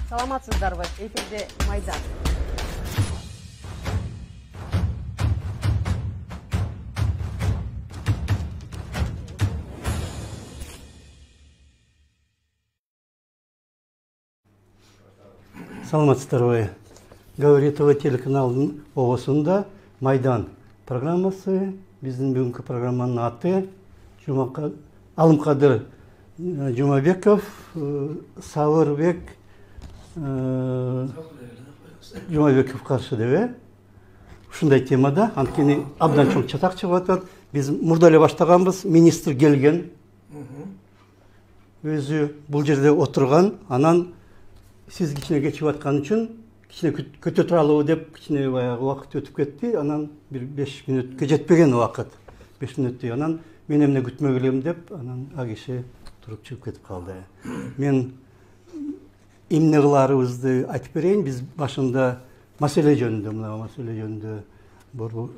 Саламатсыздарбы? Эфирде Майдан. Саламатсыздарбы? Говорит телеканалдын оосунда Майдан программасы. Биздин бүгүнкү программанын аты Алымкадыр Жумабеков, Сауырбек Жумабеков каршы деп. Ушундай темада, анткени абдан чоң чатак чыгып атат. Биз мурда эле баштаганбыз, министр келген. Өзү бул жерде отурган, анан сиз кичине кечип аткан үчүн кичине көтө туралыбы деп кичине баягы убакыт өтүп кетти. Анан бир 5 мүнөткө жетпеген убакыт. 5 мүнөттөй анан мен эмне күтмөй келем деп, анан а киши туруп чыгып кетип калды. Мен эмне кыларыбызды айтып берейин. Биз башында маселе жөнүндө, мына маселе жөнүндө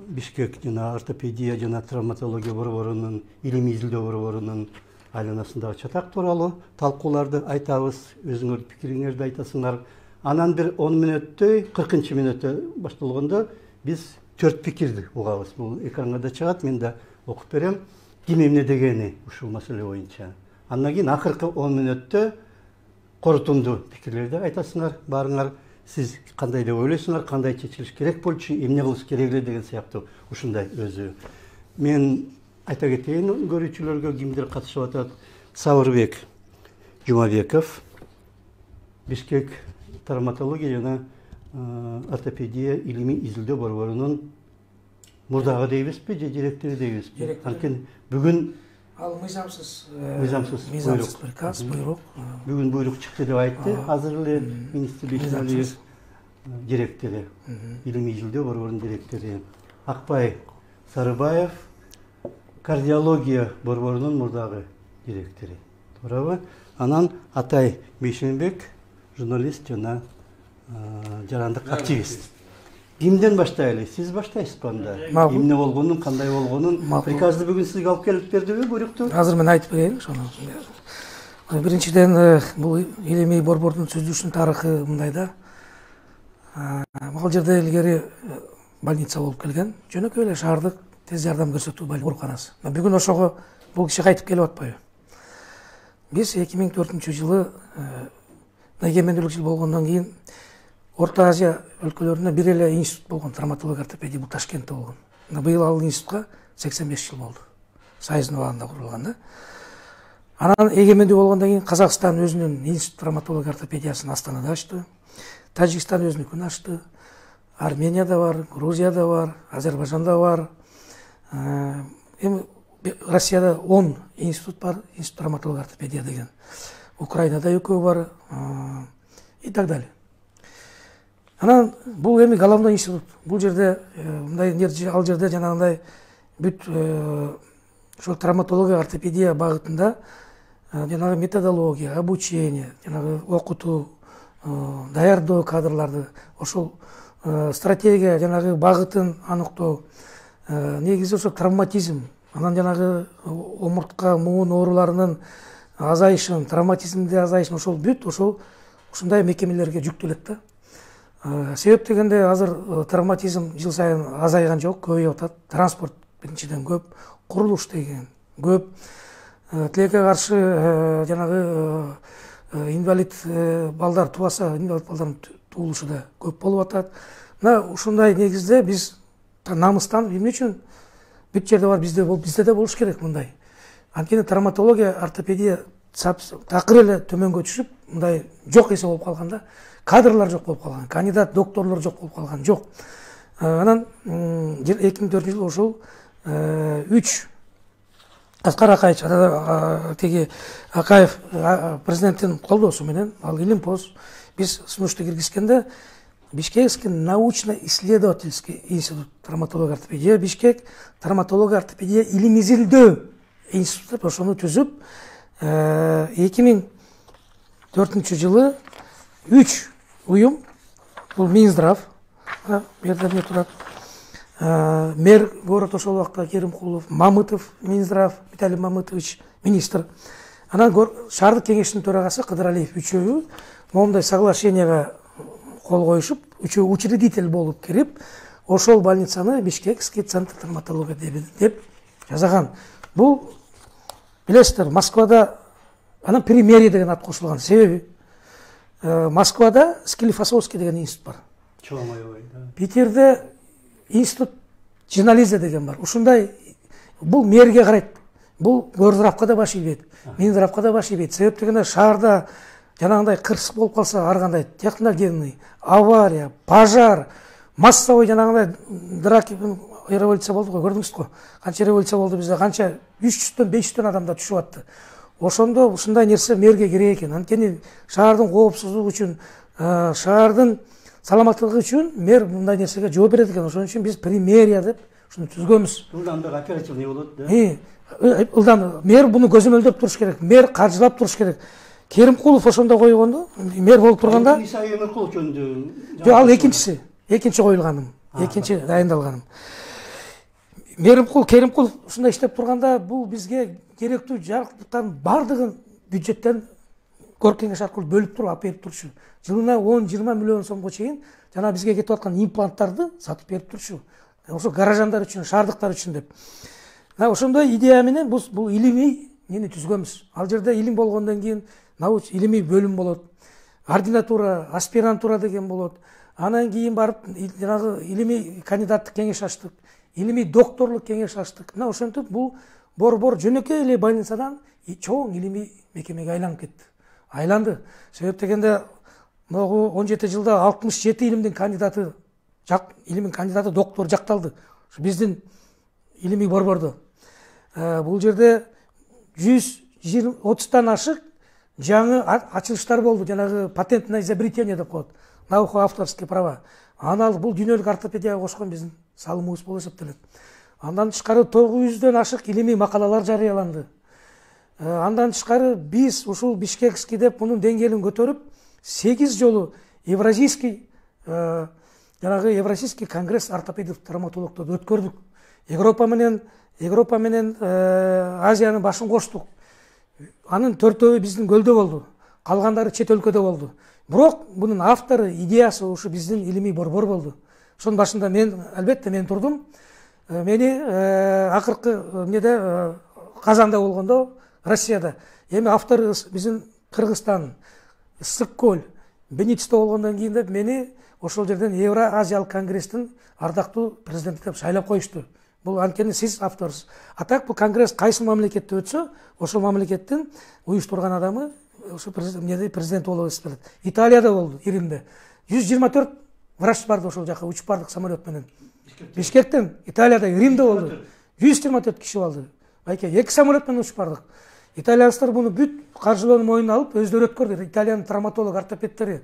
Бишкек жана ортопедия жана травматология борборунун, илимий изилдөө борборунун айланасындагы чатак тууралуу талкууларды айтабыз. Өзүңөр пикириңерди айтасыңар. Анан бир 10 мүнөттөй, 40 мүнөттө башталганда биз 4 пикирди угабыз. Бул экранга да чыгат, мен да окуп берем. Ким эмне дегени ушул маселе боюнча. Андан кийин акыркы 10 мүнөттө корутунду пикирлерди айтасыңар. Барыңар, сиз кандай деп ойлойсуңар, кандай чечилиш керек болчу, эмне кылыш керек эле деген сыяктуу ушундай өзү. Мен айта кетейин көрүүчүлөргө кимдер катышып атат. Сауырбек Жумабеков, Бишкек травматология жана ортопедия илимий изилдөө борборунун мурдагы дейбизби, же директори дейбизби? Анткени бүгүн ал мыйзамсыз приказ, буйрук. Бүгүн буйрук чыкты деп айтты. Азыр эле министр Бейшеналиев директору, илимий изилдөө борборунун директору. Акбай Сарыбаев кардиология борборунун мурдагы директору. Туурабы? Анан Атай Бейшенбек журналист жана жарандык активист. Кимден баштайлы? Сиз баштайсызбы анда? Эмне болгонун, кандай болгонун? Приказды бүгүн сизге алып келип бердиби, буйрукту? Азыр мен айтып берейин ошону. Биринчиден, бул илимий борбордун түзүлүшүнүн тарыхы мындай да. Бул жерде илгери больница болуп келген. Жөнөкөй эле шаардык тез жардам көрсөтүү ооруканасы. Бүгүн ошого бул киши кайтып келип атпайбы? Биз 2004-жылы эгемендүүлүк жыл болгондон кийин Орто Азия өлкөлөрүнө бир эле институт болгон, травматология ортопедия, бул Ташкентте болгон. Быйыл ал институтка 85 жыл болду. Союздун убагында курулган да. Анан эгемендүү болгондон кийин Казакстан өзүнүн институт травматология ортопедиясын Астанада ачты. Тажикстан өзүнүкүн ачты. Арменияда бар, Грузияда бар, Азербайжанда бар. Эми Россияда 10 институт бар, институт травматология ортопедия деген. Украинада 2 бар и так далее. Анан бул эми головной институт. Бул жерде мындай ал жерде жанагындай бүт ошол травматология ортопедия багытында жанагы методология, обучение, жанагы окутуу, даярдоо кадрларды, ошол стратегия жанагы багытын аныктоо, негизи ошо травматизм, анан жанагы омуртка, муун ооруларынын азайышын, травматизмди азайышын ошол бүт ушундай мекемелерге жүктөлөт да. Себеп дегенде азыр травматизм жыл сайын азайган жок, көбөйүп атат. Транспорт биринчиден көп, курулуш деген көп. Тилекке каршы жанагы инвалид балдар тубаса, инвалид балдардын туулушу да көп болуп атат. Мына ушундай негизде биз намыстан эмне үчүн бүт жерде бар, бизде да болуш керек мындай. Анткени травматология, ортопедия такыр эле төмөнгө түшүп, мындай жок эсе болуп калганда, кадрлар жок болуп калган, кандидат докторлор жок болуп калган, жок. Анан 2004-жылы ошол 3 Аскар Акаевич, теги Акаев президенттин колдоосу менен ал Илимпоз биз сунушту киргизгенде Бишкекский научно-исследовательский институт травматология ортопедия, Бишкек травматология ортопедия илимий изилдөө институты деп ошону түзүп 2004-жылы 3 уюм, бул Минздрав, берде эмне турат, мэр город ошол убакта Керимкулов, Мамытов, Минздрав, Виталий Мамытович, министр. Анан шаардык кеңештин төрагасы Кыдыралиев, үчөө моундай соглашенияга кол коюшуп, учредитель болуп кирип, ошол больницаны Бишкекский центр травматология деп жасаган. Бул билесиздер, Москвада анан Примерия деген ат кошулган. Себеби Москвада Склифосовский деген институт бар. Питерде институт Жинализа деген бар. Ушундай бул мэрге карайт. Бул Горздрабка да баш ийбейт, Минздравка да баш ийбейт. Себеп дегенде шаарда жанагындай кырсык болуп калса, ар кандай техногенный, авария, пожар, массовый жанагындай драки революция болду го, көрдүңүз го. Канча революция болду бизде, канча 300төн 500төн адамдар түшүп атты. Ошондо ушундай нерсе мэрге керек экен. Анткени шаардын коопсуздугу үчүн, шаардын саламаттылыгы үчүн мэр мындай нерсеге жооп берет экен. Ошон үчүн биз Примерия деп ушуну түзгөнбүз. Ылдамдык оперативный болот да. Ылдам мэр буну көзөмөлдөп туруш керек. Мэр каржылап туруш керек. Керимкулов ошондо койгондо, мэр болуп турганда. Иса Эмиркулов жөнүндө. Жок, ал экинчи коюлганым, экинчи дайындалганым. Керимкулов ушундай иштеп турганда, бул бизге керектүү жарыктардын бардыгын бюджеттен Көрк кеңеш аркылуу бөлүп туруп алып берип турчу. Жылына 10-20 миллион сомго чейин жана бизге кетип аткан импланттарды сатып берип турчу. Ошо гаражандар үчүн, шаардыктар үчүн деп. Ошондой идея менен бул илимий нени түзгөнбүз. Ал жерде илим болгондон кийин илимий бөлүм болот. Ординатура, аспирантура деген болот. Анан кийин барып жанагы илимий кандидаттык кеңеш ачтык. Илимий докторлук кеңеш ачтык. Мына ошентип бул борбор жөнөкөй эле больницадан чоң илимий мекемеге айланып кетти. Айланды. Себеп дегенде могу 17 жылда 67 илимдин кандидаты, доктор жакталды. Биздин илимий борбордо. Бул жерде 130тан ашык жаңы ачылыштар болду. Жанагы патентное изобретение деп коет. Научно-авторские права. Анан бул дүйнөлүк ортопедияга кошкон биздин салымыбыз болуп эсептелет. Андан тышкары 900дөн ашык илимий макалалар жарыяланды. Андан тышкары биз ушул Бишкекский деп мунун деңгээлин көтөрүп 8 жолу Евразийский конгресс ортопедик травматологдорду өткөрдүк. Европа менен Азиянын башын коштук. Анын 4-өө биздин көлдө болду. Калгандары чет өлкөдө болду. Бирок бунун автору, идеясы ушу биздин илимий борбор болду. Ошонун башында албетте мен турдум. Мени акыркы эмнеде Казанда болгондо, Россияда. Эми автор биздин Кыргызстан, Ысык-Көл, Бенитсте болгондон кийин деп мени ошол жерден Евро-Азиялык конгресстин ардактуу президенти деп шайлап коюшту. Бул анткени сиз авторсуз. А так бул конгресс кайсы мамлекетте өтсө, ошол мамлекеттин уюштурган адамы ошо президент болуп эсептелет. Италияда болду, Римде. 124 врач барды ошол жака, учуп бардык самолет менен. Бишкектен Италияда, Римде болду. 124 киши болду. Байке 2 самолет менен учуп бардык. Италиялыктар буну бүт каржылоону мойнуна алып, өздөрү өткөрдү. Италиянын травматолог, ортопедтери,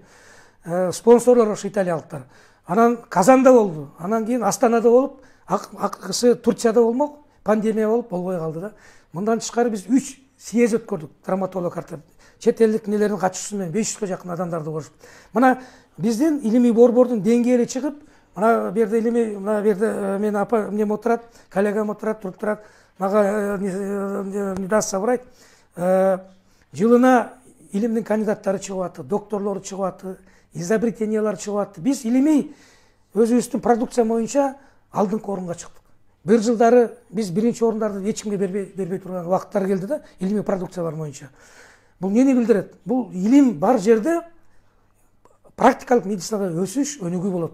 спонсорлор ошо италиялыктар. Анан Казанда болду. Анан кийин Астанада болуп, акыркысы Турцияда болмок, пандемия болуп болбой калды да. Мындан тышкары биз 3 съезд өткөрдүк, травматолог, чет элдик нелердин катышуусу менен 500га жакын адамдарды кошуп. Мына биздин илимий борбордун деңгээли чыгып, мына бу жерде илимий, мына бу жерде мен апа эмнем отурат, коллегам отурат, туруп турат. Мага не даст соврать. Жылына илимдин кандидаттары чыгып атты, докторлору чыгып атты, изобретениялар чыгып атты. Биз илимий өзүбүздүн продукция боюнча алдыңкы орунга чыктык. Бир жылдары биз биринчи орундарды эч кимге бербей турган убакыттар келди да, илимий продукциялар боюнча. Бул эмнени билдирет? Бул илим бар жерде практикалык медицинада өсүш, өнүгүү болот.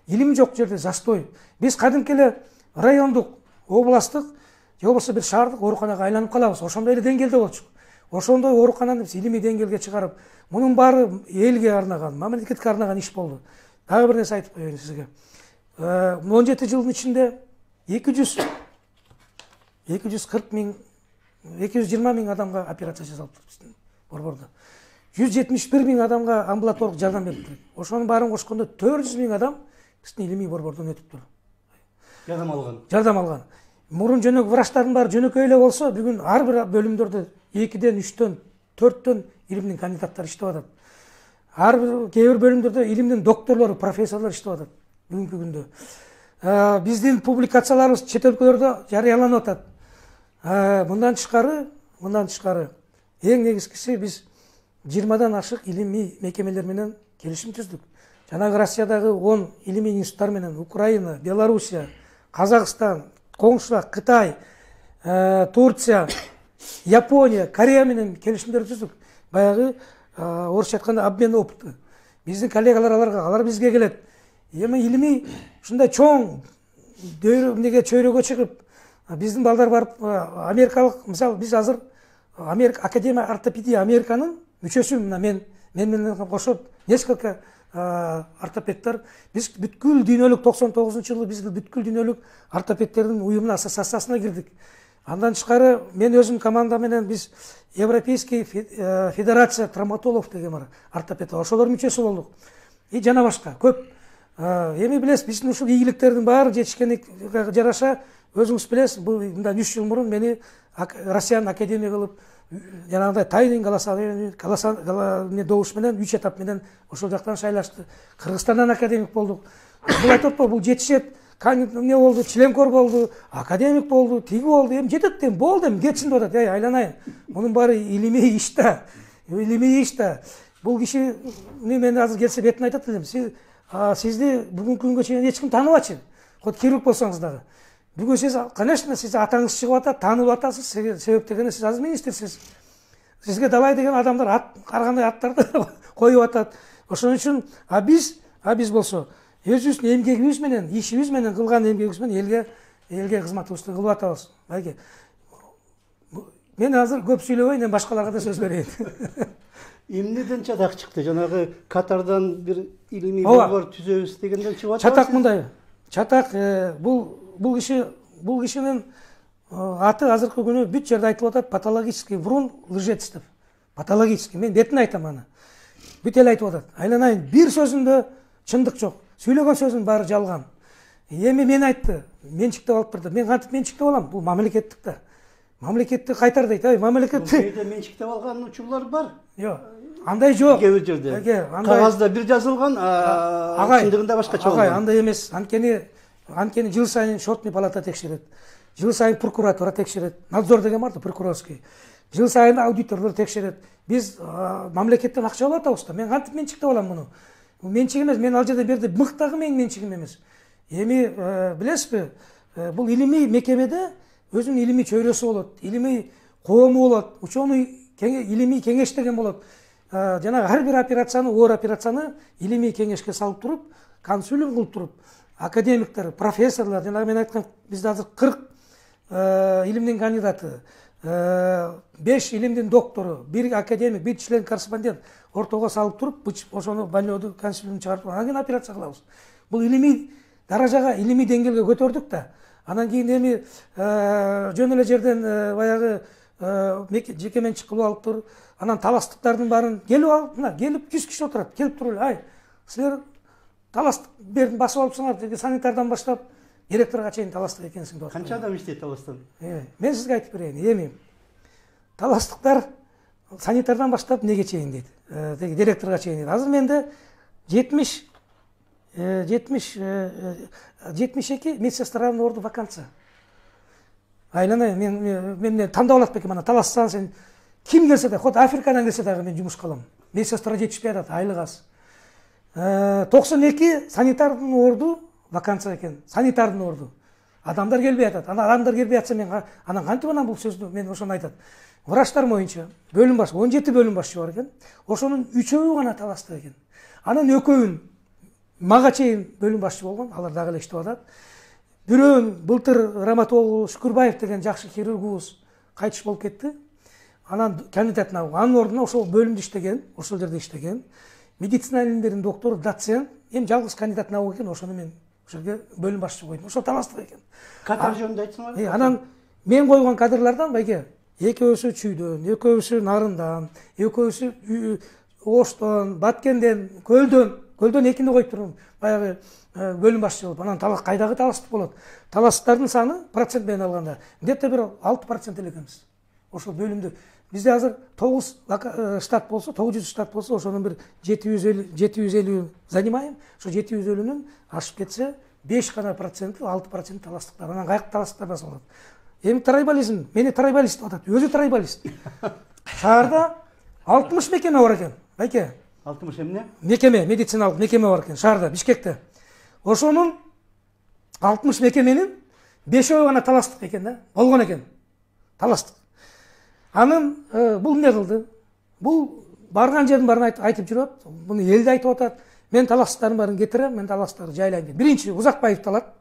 Илим жок жерде застой. Биз кадимки эле райондук, областтык, же болбосо бир шаардык ооруканага айланып калабыз. Ошондой эле деңгээлде болчу. Ошондой оорукананы биз илимий деңгээлге чыгарып, мунун баары элге арнаган, мамлекетке арнаган иш болду. Дагы бир нерсе айтып коеюн сизге. 17 жылдын ичинде 220 миң адамга операция жасалып биздин борбордо. 171 миң адамга амбулаторлук жардам бериптир. Ошонун баарын кошкондо 400 миң адам биздин илимий борбордон өтүптүр. Жардам алган. Мурун жөнөк врачтардын баары жөнөкөй эле болсо, бүгүн ар бир бөлүмдөрдө 2ден 3төн 4төн илимдин кандидаттары иштеп атат. Ар бир кээ бир бөлүмдөрдө илимдин докторлору, профессорлор иштеп атат бүгүнкү күндө. Биздин публикацияларыбыз чет өлкөлөрдө жарыяланып атат. Мындан тышкары эң негизгиси биз 20дан ашык илимий мекемелер менен келишим түздүк. Жанагы Россиядагы 10 илимий институттар менен Украина, Белоруссия, Казакстан, коңшулар, Кытай, Турция, Япония, Корея менен келишимдер түздүк. Баягы орусча айтканда обмен опыты. Биздин коллегалар алар бизге келет. Эми илимий ушундай чоң эмнеге чөйрөгө чыгып, биздин балдар барып америкалык, мисалы биз азыр Америка Академия ортопедия Американын мүчөсүмүн. Мен менен кошуп несколько ортопедтер, биз бүткүл дүйнөлүк 99-жылы биз бүткүл дүйнөлүк ортопедтердин уюмуна, ассоциациясына кирдик. Андан тышкары мен өзүм команда менен биз Европейский федерация травматологов деген бар, ортопед, ошолор мүчөсү болдук. И жана башка көп. Эми билесиз, биздин ушул ийгиликтердин баары жетишкендикке жараша, өзүңүз билесиз, бул мындан 3 жыл мурун мени Россиянын академия кылып, жанагындай тайный голосование добуш менен 3 этап менен ошол жактан шайлашты. Кыргызстандан академик болдук. Бул айтып атпайбы, бул жетишет. Не болду, членкор болду, академик болду, тиги болду, эми жетет, эми болду, эми кетсин деп атат. Айланайын. Мунун баары илимий иш да. Илимий иш да. Бул киши мен азыр келсе бетин айтат элем. Сизди бүгүнкү күнгө чейин эч ким тааныбачы. Хоть хирург болсоңуз дагы. Бүгүн сиз, конечно, сиз атаңыз чыгып атат, таанып атасыз. Себеп дегенде сиз азыр министрсиз. Сизге далай деген адамдар ар кандай аттарды коюп атат. Ошон үчүн биз болсо өзүбүздүн эмгегибиз менен, ишибиз менен, кылган эмгегибиз менен элге кызматыбызды кылып атабыз. Байке. Мен азыр көп сүйлөбөйүн, башкаларга да сөз берейин. Эмнеден чатак чыкты? Жанагы Катардан бир илимий борбор түзөбүз дегенден чыгып атабыз. Чатак мындай. Чатак бул кишинин аты азыркы күнү бүт жерде айтылып атат, патологический врун лжец деп. Патологический. Мен бетин айтам аны. Бүт эл айтып атат. Айланайын, бир сөзүндө чындык жок. Сүйлөгөн сөзүн баары жалган. Эми мен айтты, менчиктеп алып бирди. Мен кантип менчиктеп алам? Бул мамлекеттик да. Мамлекетти кайтар дейт. Мамлекетти. Бул менчиктеп алган учурлар бар. Жок. Андай жок. Кээ жерде. Кагазда бир жазылган, чындыгында башкача болгон. Агай, андай эмес. Анткени жыл сайын шортный палата текшерет. Жыл сайын прокуратура текшерет. Надзор деген бар да, прокурорский. Жыл сайын аудиторлор текшерет. Биз мамлекеттен акча алып атабыз да. Мен кантип менчиктеп алам муну? Менчик эмес, мен ал жерде берди мыктагы менин менчигим эмес. Эми билесизби, бул илимий мекемеде өзүнүн илимий чөйрөсү болот, илимий коому болот, ученый илимий кеңеш деген болот. Жана ар бир операцияны, оор операцияны илимий кеңешке салып туруп, консилиум кылып туруп, академиктер, профессорлор, жана мен айткан, бизде азыр 40 илимдин кандидаты, 5 илимдин доктору, 1 академик, 1 член корреспондент ортого салып туруп, ошону больнойду консилиум чыгарып, анан кийин операция кылабыз. Бул илимий даражага, илимий деңгээлге көтөрдүк да. Анан кийин эми жөн эле жерден баягы жеке менчик кылып алып туруп, анан таластыктардын баарын келип алып, мына келип 100 киши отурат, келип туруп эле, ай, силер таластык бердин басып алыпсыңар, деди, санитардан баштап директорго чейин таластык экенсиң деп. Канча адам иштейт таластан? Мен сизге айтып берейин. Эми таластыктар санитардан баштап неге чейин дейт. Директорго чейин дейт. Азыр менде 72 медсестранын орду вакансия. Айланай, мен тандап алат бекен, ана талассаң сен ким келсе да, хоть Африкадан келсе дагы мен жумушка алам. Медсестра жетишпей атат, айлык аз. 92 санитардын орду вакансия экен. Санитардын орду. Адамдар келбей атат. Ана адамдар келбей атса мен анан кантип анан бул сөздү мен ошону айтат. Врачтар боюнча бөлүм баш 17 бөлүм башчы бар экен. Ошонун 3-өө гана таласты экен. Анан экөөүн мага чейин бөлүм башчы болгон, алар дагы эле иштеп атат. Бирөөнүн былтыр Раматолу Шүкүрбаев деген жакшы хирургубуз кайтыш болуп кетти. Анан кандидатын алып, анын ордуна ошол бөлүмдө иштеген, ошол жерде иштеген. Медицина илимдеринин доктору, доцент, эми жалгыз кандидатын алып экен, ошону мен ошол жерге бөлүм башчы койдум. Ошол таластык экен. Катар жөнүндө айтсаңар. Анан мен койгон кадрлардан байке экөөсү Чүйдөн, экөөсү Нарындан, экөөсү Оштон, Баткенден, Көлдөн экини коюп турдум. Баягы бөлүм башчы болуп, анан кайдагы таластык болот. Таласттардын саны процент менен алганда где-то бир 6% эле экенбиз. Ошол бөлүмдө бизде азыр 9 штат болсо, 900 штат болсо, ошонун бир 750 занимаем. Ошо 750-нүн ашып кетсе 5 гана проценти, 6% таластыктар. Анан кайык таластыктардан салат. Эми трайбализм, мени трайбалист деп атат. Өзү трайбалист. Шаарда 60 мекеме бар екен, байке. 60 эмне? Мекеме, медициналык мекеме бар екен шаарда, Бишкекте. Ошонун 60 мекеменин 5-өө гана талаштык экен да, болгон экен. Талаштык. Анын бул эмне кылды? Бул барган жердин баарын айтып жүрөт. Буну элде айтып атат. Мен талаштыктардын баарын кетирем, мен талаштыктарды жайлайм дейт. Биринчи Узакбаевди алат.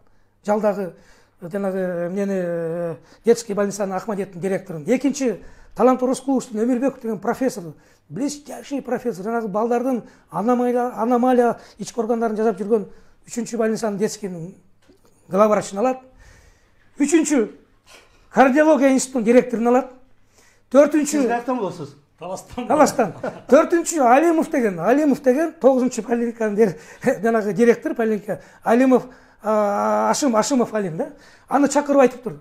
Жалдагы жанагы эмнени детский больницанын Ахмадеттин директорун. Экинчи Талант Орускуловичтин Өмүрбеков деген профессор, блестящий профессор, жанагы балдардын аномалия ички органдарын жасап жүргөн 3-чү больницанын детскийнин главврачын алат. 3-чү кардиология институтунун директорун алат. 4-чү Сиз каяктан болосуз? Таластан. 4-чү Алимов деген 9-чу поликлиниканын жанагы директор поликлиника Алимов Ашимов Алим да. Аны чакырып айтып тур.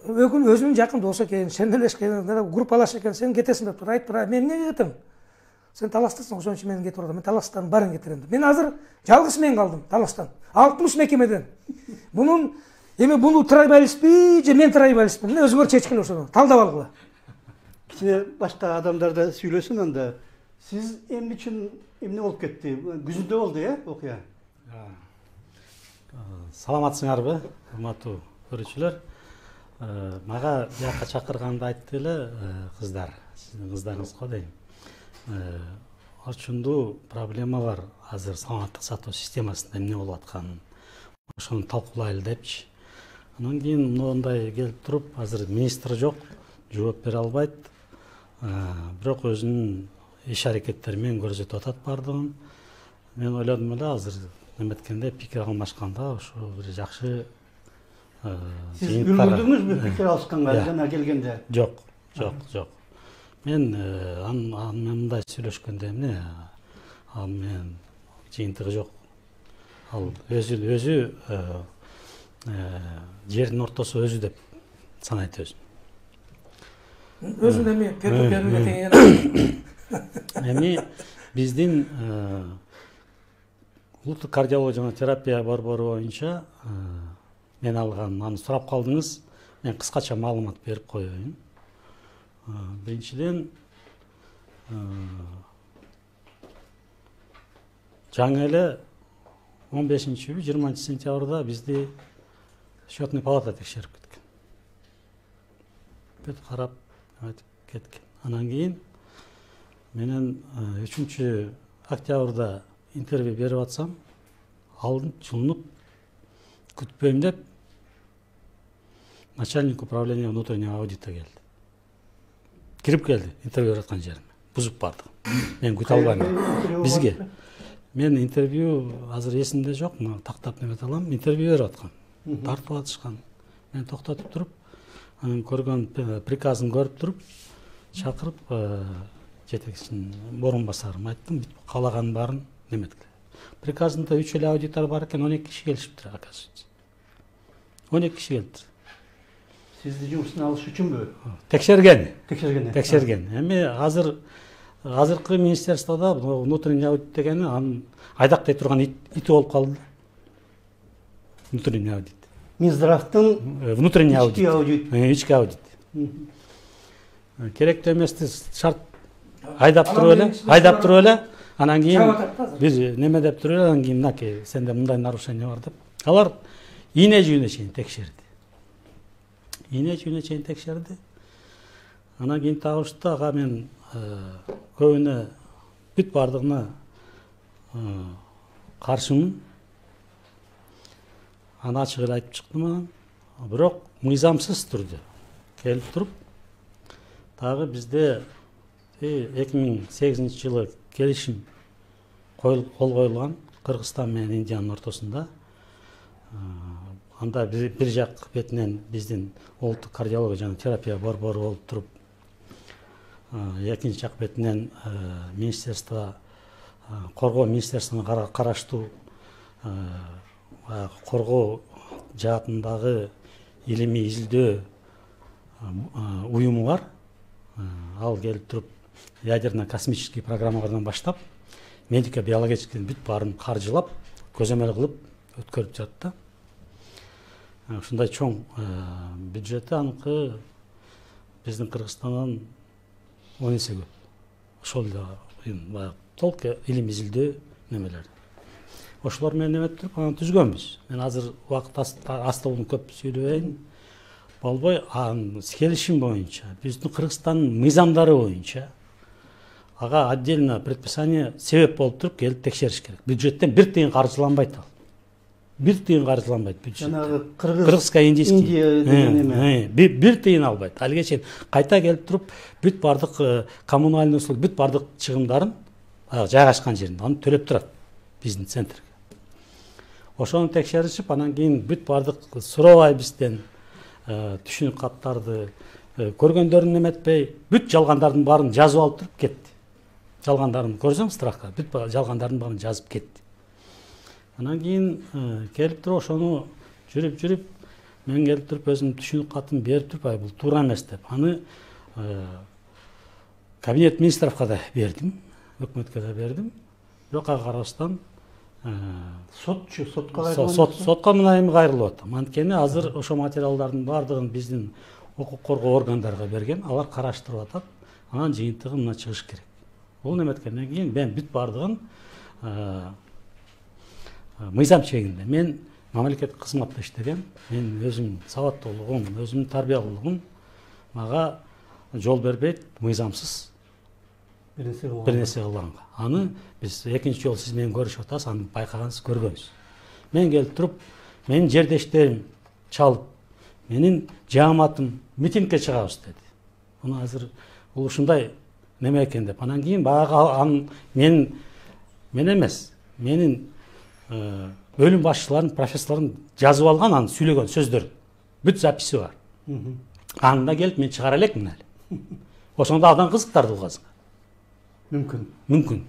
Өзүнүн жакын досу экен, сенделеш экен, группалаш экен, сен кетесиң деп тур. Айтып тур, мен эмнеге кетем? Сен талаштысың, ошон үчүн мен кетип атам. Мен талаштардын баарын кетирем деп. Мен азыр жалгыз мен калдым талаштан. 60 мекемеден. Буну трайбалистпи же мен трайбалистпи? Мына өзүңөр чечкиле ошону. Талдап алгыла. Кичине башка адамдар да сүйлөсүн анда. Сиз эмне үчүн эмне болуп кетти? Күзүндө болду, окуя? Саламатсыңарбы, урматтуу көрүүчүлөр? Мага бияка чакырганды айтты эле кыздар, сиздин кыздарыңыз го дейм. Орчундуу проблема бар азыр саламаттык сактоо системасында эмне болуп атканын. Ошону талкуулайлы депчи. Анан кийин мындай келип туруп, азыр министр жок, жооп бере албайт. Бирок өзүнүн иш аракеттери менен көрсөтүп атат бардыгын. Мен ойлодум эле азыр неметкенде пикир алмашканда ошо бир жакшы Сиз үлгүрдүңүзбү пикир алышканга жана келгенде? Жок. Мен мындай сүйлөшкөндө эмне? Ал мен жыйынтыгы жок. Ал өзү жердин ортосу өзү деп санайт өзүн. Өзүн эми берүүгө тегин. Эми биздин улуттук кардиология жана терапия борбору боюнча мен алган, аны сурап калдыңыз. Мен кыскача маалымат берип коеюн. Биринчиден, жаңы эле 15-20 сентябрда бизди счетный палата текшерип кеткен. Бет карап кеткен. Анан кийин менен 3 октябрда интервью берип атсам, алдын чулунуп күтпөйм деп начальник управления внутреннего аудита келди. Кирип келди интервью берип аткан жериме. Бузуп барды. Мен күтө албайм. Бизге. Мен интервью азыр эсимде жок, тактап немете алам. Интервью берип аткан. Тартып атышкан. Мен токтотуп туруп, анын көргөн приказын көрүп туруп, чакырып жетекчинин орун басарым айттым, каалаган баарын неметкиле. Приказында 3 эле аудитор бар экен, 12 киши келишиптир, оказывается. 12 киши келиптир. Сизди жумушуна алыш үчүнбү? Текшерген. Эми азыркы министерствода внутренний аудит дегени анын айдактай турган ити болуп калды. Внутренний аудит. Минздравдын внутренний аудит. Ички аудит. Керектүү эмести шарт айдап туруп эле, анан кийин бир неме деп туруп эле, анан кийин мынакей сенде мындай нарушение бар деп. Алар ийне жүйүнө чейин текшерди. Анан кийин табышты, ага мен көбүнө бүт бардыгына каршымын. Аны ачык эле айтып чыктым анан. Бирок мыйзамсыз түрдө келип туруп, дагы бизде 2008 жылы келишим кол коюлган Кыргызстан менен Индиянын ортосунда. Анда бир жак бетинен биздин улуттук кардиология жана терапия борбору болуп туруп, экинчи жак бетинен министерство, коргоо министерствосуна караштуу коргоо жаатындагы илимий изилдөө уюму бар. Ал келип туруп ядерно-космический программалардан баштап, медико-биологический бүт баарын каржылап, көзөмөл кылып өткөрүп жатты. Ушундай чоң бюджети аныкы биздин Кыргызстандан 10 эсе көп. ошол баягы толк илим изилдөө немелер. Ошолор менен эметип туруп анан түзгөнбүз. Мен азыр убакыт астылын көп сүйлөбөйүн. Болбой, келишим боюнча, биздин Кыргызстандын мыйзамдары боюнча ага отдельно предписание себеп болуп туруп келип текшериш керек. Бюджеттен 1 тыйын каржыланбайт ал. 1 тыйын каржыланбайт бюджеттен. Жанагы Кыргызско-индийский. деген эме. 1 тыйын албайт. Алиге чейин кайта келип туруп бүт бардык коммунальный услуга, бүт бардык чыгымдарын жайгашкан жеринде аны төлөп турат биздин центрге. Ошону текшеришип, анан кийин бүт бардык сурабай бизден түшүнүк каттарды көргөндөрүн эметпей, бүт жалгандардын баарын жазып алып туруп кетти. Жалгандарын көрсөң страхка, бүт жалгандардын баарын жазып кетти. Анан кийин келип туруп ошону жүрүп, мен келип туруп өзүм түшүнүк катын берип туруп, бул туура эмес деп. Аны кабинет министровка да бердим, өкмөткө да бердим. Бирок ага карабастан сотко мына эми кайрылып атам. Анткени азыр ошо материалдардын баардыгын биздин укук коргоо органдарга берген, алар караштырып атат. Анан жыйынтыгы мына чыгыш керек. Бул эметкенден кийин мен бүт баардыгын мыйзам чегинде. Мен мамлекеттик кызматта иштегем. Мен өзүм сабаттуулугум, өзүмдүн тарбиялуулугум мага жол бербейт мыйзамсыз бир нерсе кылганга. Аны биз экинчи жолу сиз менен көрүшүп атасыз, аны байкагансыз, көргөнсүз. Мен келип туруп, менин жердештерим чалып, менин жааматым митингге чыгабыз деди. Муну азыр бул ушундай неме экен деп. Анан кийин баягы мен эмес, менин бөлүм башчыларын, профессорлорун жазып алган анын сүйлөгөн сөздөрүн. Бүт записи бар. Анда келип мен чыгара элекмин эле. Ошондо абдан кызыктарды угасыңар. Мүмкүн.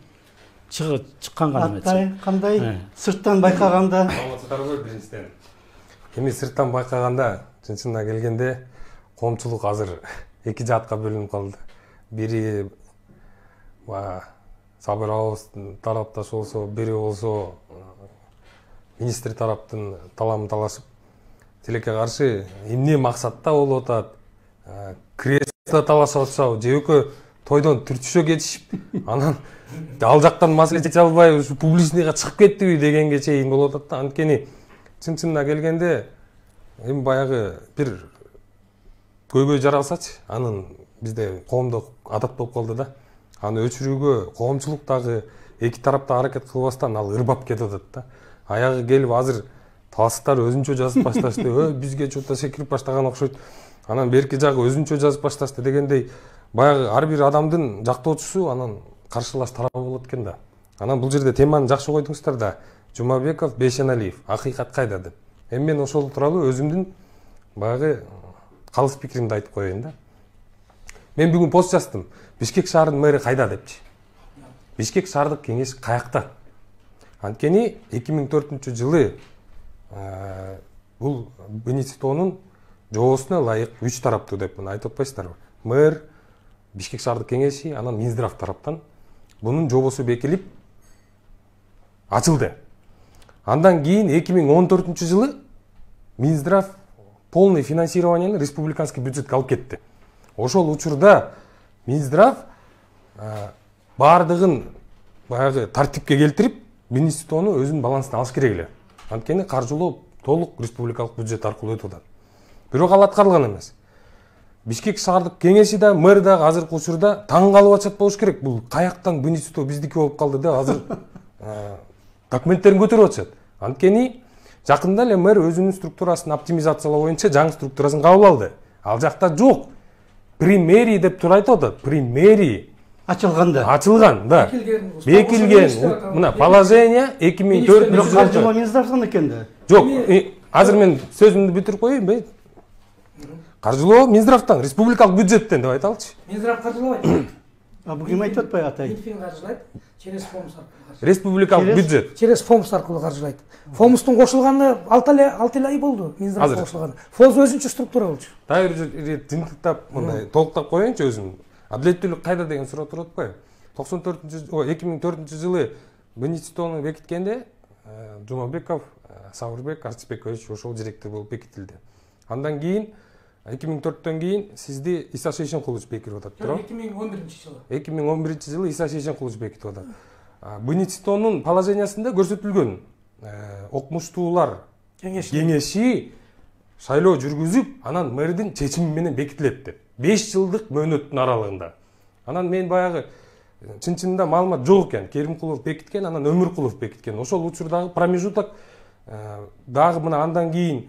Чыкканга эметсе. Аттай кандай сырттан байкаганда? Биринчиден. Эми сырттан байкаганда, чынчына келгенде, коомчулук азыр эки жаатка бөлүнүп калды. Бири Сабыр Абыз тарапташ болсо, бири болсо министр тараптын таламын талашып, тилекке каршы эмне максатта болуп атат? Кресло талашып атышабы, же экөө тойдон түртүшө кетишип, анан ал жактан маселе чече албай ушу публичныйга чыгып кеттиби дегенге чейин болуп атат да. Анткени чын-чынына келгенде эми баягы бир көйгөй жаралсачы, анын бизде коомдо адат болуп калды да. Аны өчүрүүгө коомчулук дагы эки тарапта аракет кылбастан ал ырбап кетип атат да. Аягы келип азыр таластар өзүнчө жазып башташты, бизге чөтө секирип баштаган окшойт. Анан берки жагы өзүнчө жазып башташты дегендей, баягы ар бир адамдын жактоочусу анан каршылаш тарабы болот экен да. Анан бул жерде теманы жакшы койдуңуздар да. Жумабеков, Бейшеналиев, акыйкат кайда деп. Эми мен ошол тууралуу өзүмдүн баягы калыс пикиримди айтып коеюн да. Мен бүгүн пост жаздым. Бишкек шаарынын мэри кайда депчи. Бишкек шаардык кеңеш каякта? Анткени 2004-жылы бул Бенедиктонун жоосуна ылайык 3 тараптуу деп айтып атпайсыздарбы? Мэр, Бишкек шаардык кеңеши, анан Минздрав тараптан бунун жобосу бекилип ачылды. Андан кийин 2014-жылы Минздрав полный финансированияны республиканский бюджетке алып кетти. Ошол учурда Минздрав баардыгын баягы тартипке келтирип, Бенедиктону өзүнүн балансына алыш керек эле. Анткени каржылоо толук республикалык бюджет аркылуу өтүп атат. Бирок ал аткарылган эмес. Бишкек шаардык кеңеши да, мэр да азыркы учурда таң калып атышат болуш керек. Бул каяктан Бенедиктоо биздики болуп калды деп азыр документтерин көтөрүп атышат. Анткени жакында эле мэр өзүнүн структурасын оптимизациялоо боюнча жаңы структурасын кабыл алды. Ал жакта жок. Примери деп тура айтып атат. Примери ачылган, да. Бекилген. Мына положение 2004-жылы. Каржылоо Минздравдан экен да. Жок, азыр мен сөзүмдү бүтүрүп коеюнбу? Каржылоо Минздравдан, республикалык бюджеттен деп айталычы. Минздрав каржылабайт. Бул ким айтып атпайбы атай? Минфин каржылайт, через ФОМС аркылуу. Республикалык бюджет. Через ФОМС аркылуу каржылайт. ФОМСтун кошулганы 6 ай болду. Минздрав кошулганы. ФОМС өзүнчө структура болчу. Дагы бир жыйынтыктап, мындай толуктап коеюнчу өзүм. Адилеттүүлүк кайда деген суроо туруп атпайбы? 2004-жылы Бенедиктону бекиткенде Жумабеков, Сабырбек Артисбекович ошол директор болуп бекитилди. Андан кийин 2004-төн кийин сизди Иса Шейшенкулович бекитип атат, туура? 2011 жылы. 2011 жылы Иса Шейшенкулович бекитип атат. БНЦТОнун положениясында көрсөтүлгөн окумуштуулар кеңеши шайлоо жүргүзүп, анан мэрдин чечими менен бекитилет деп. 5 жылдык мөөнөттүн аралыгында. Анан мен баягы чын-чынында маалымат жок экен. Керимкулов бекиткен, анан Өмүркулов бекиткен. Ошол учурдагы промежуток дагы мына андан кийин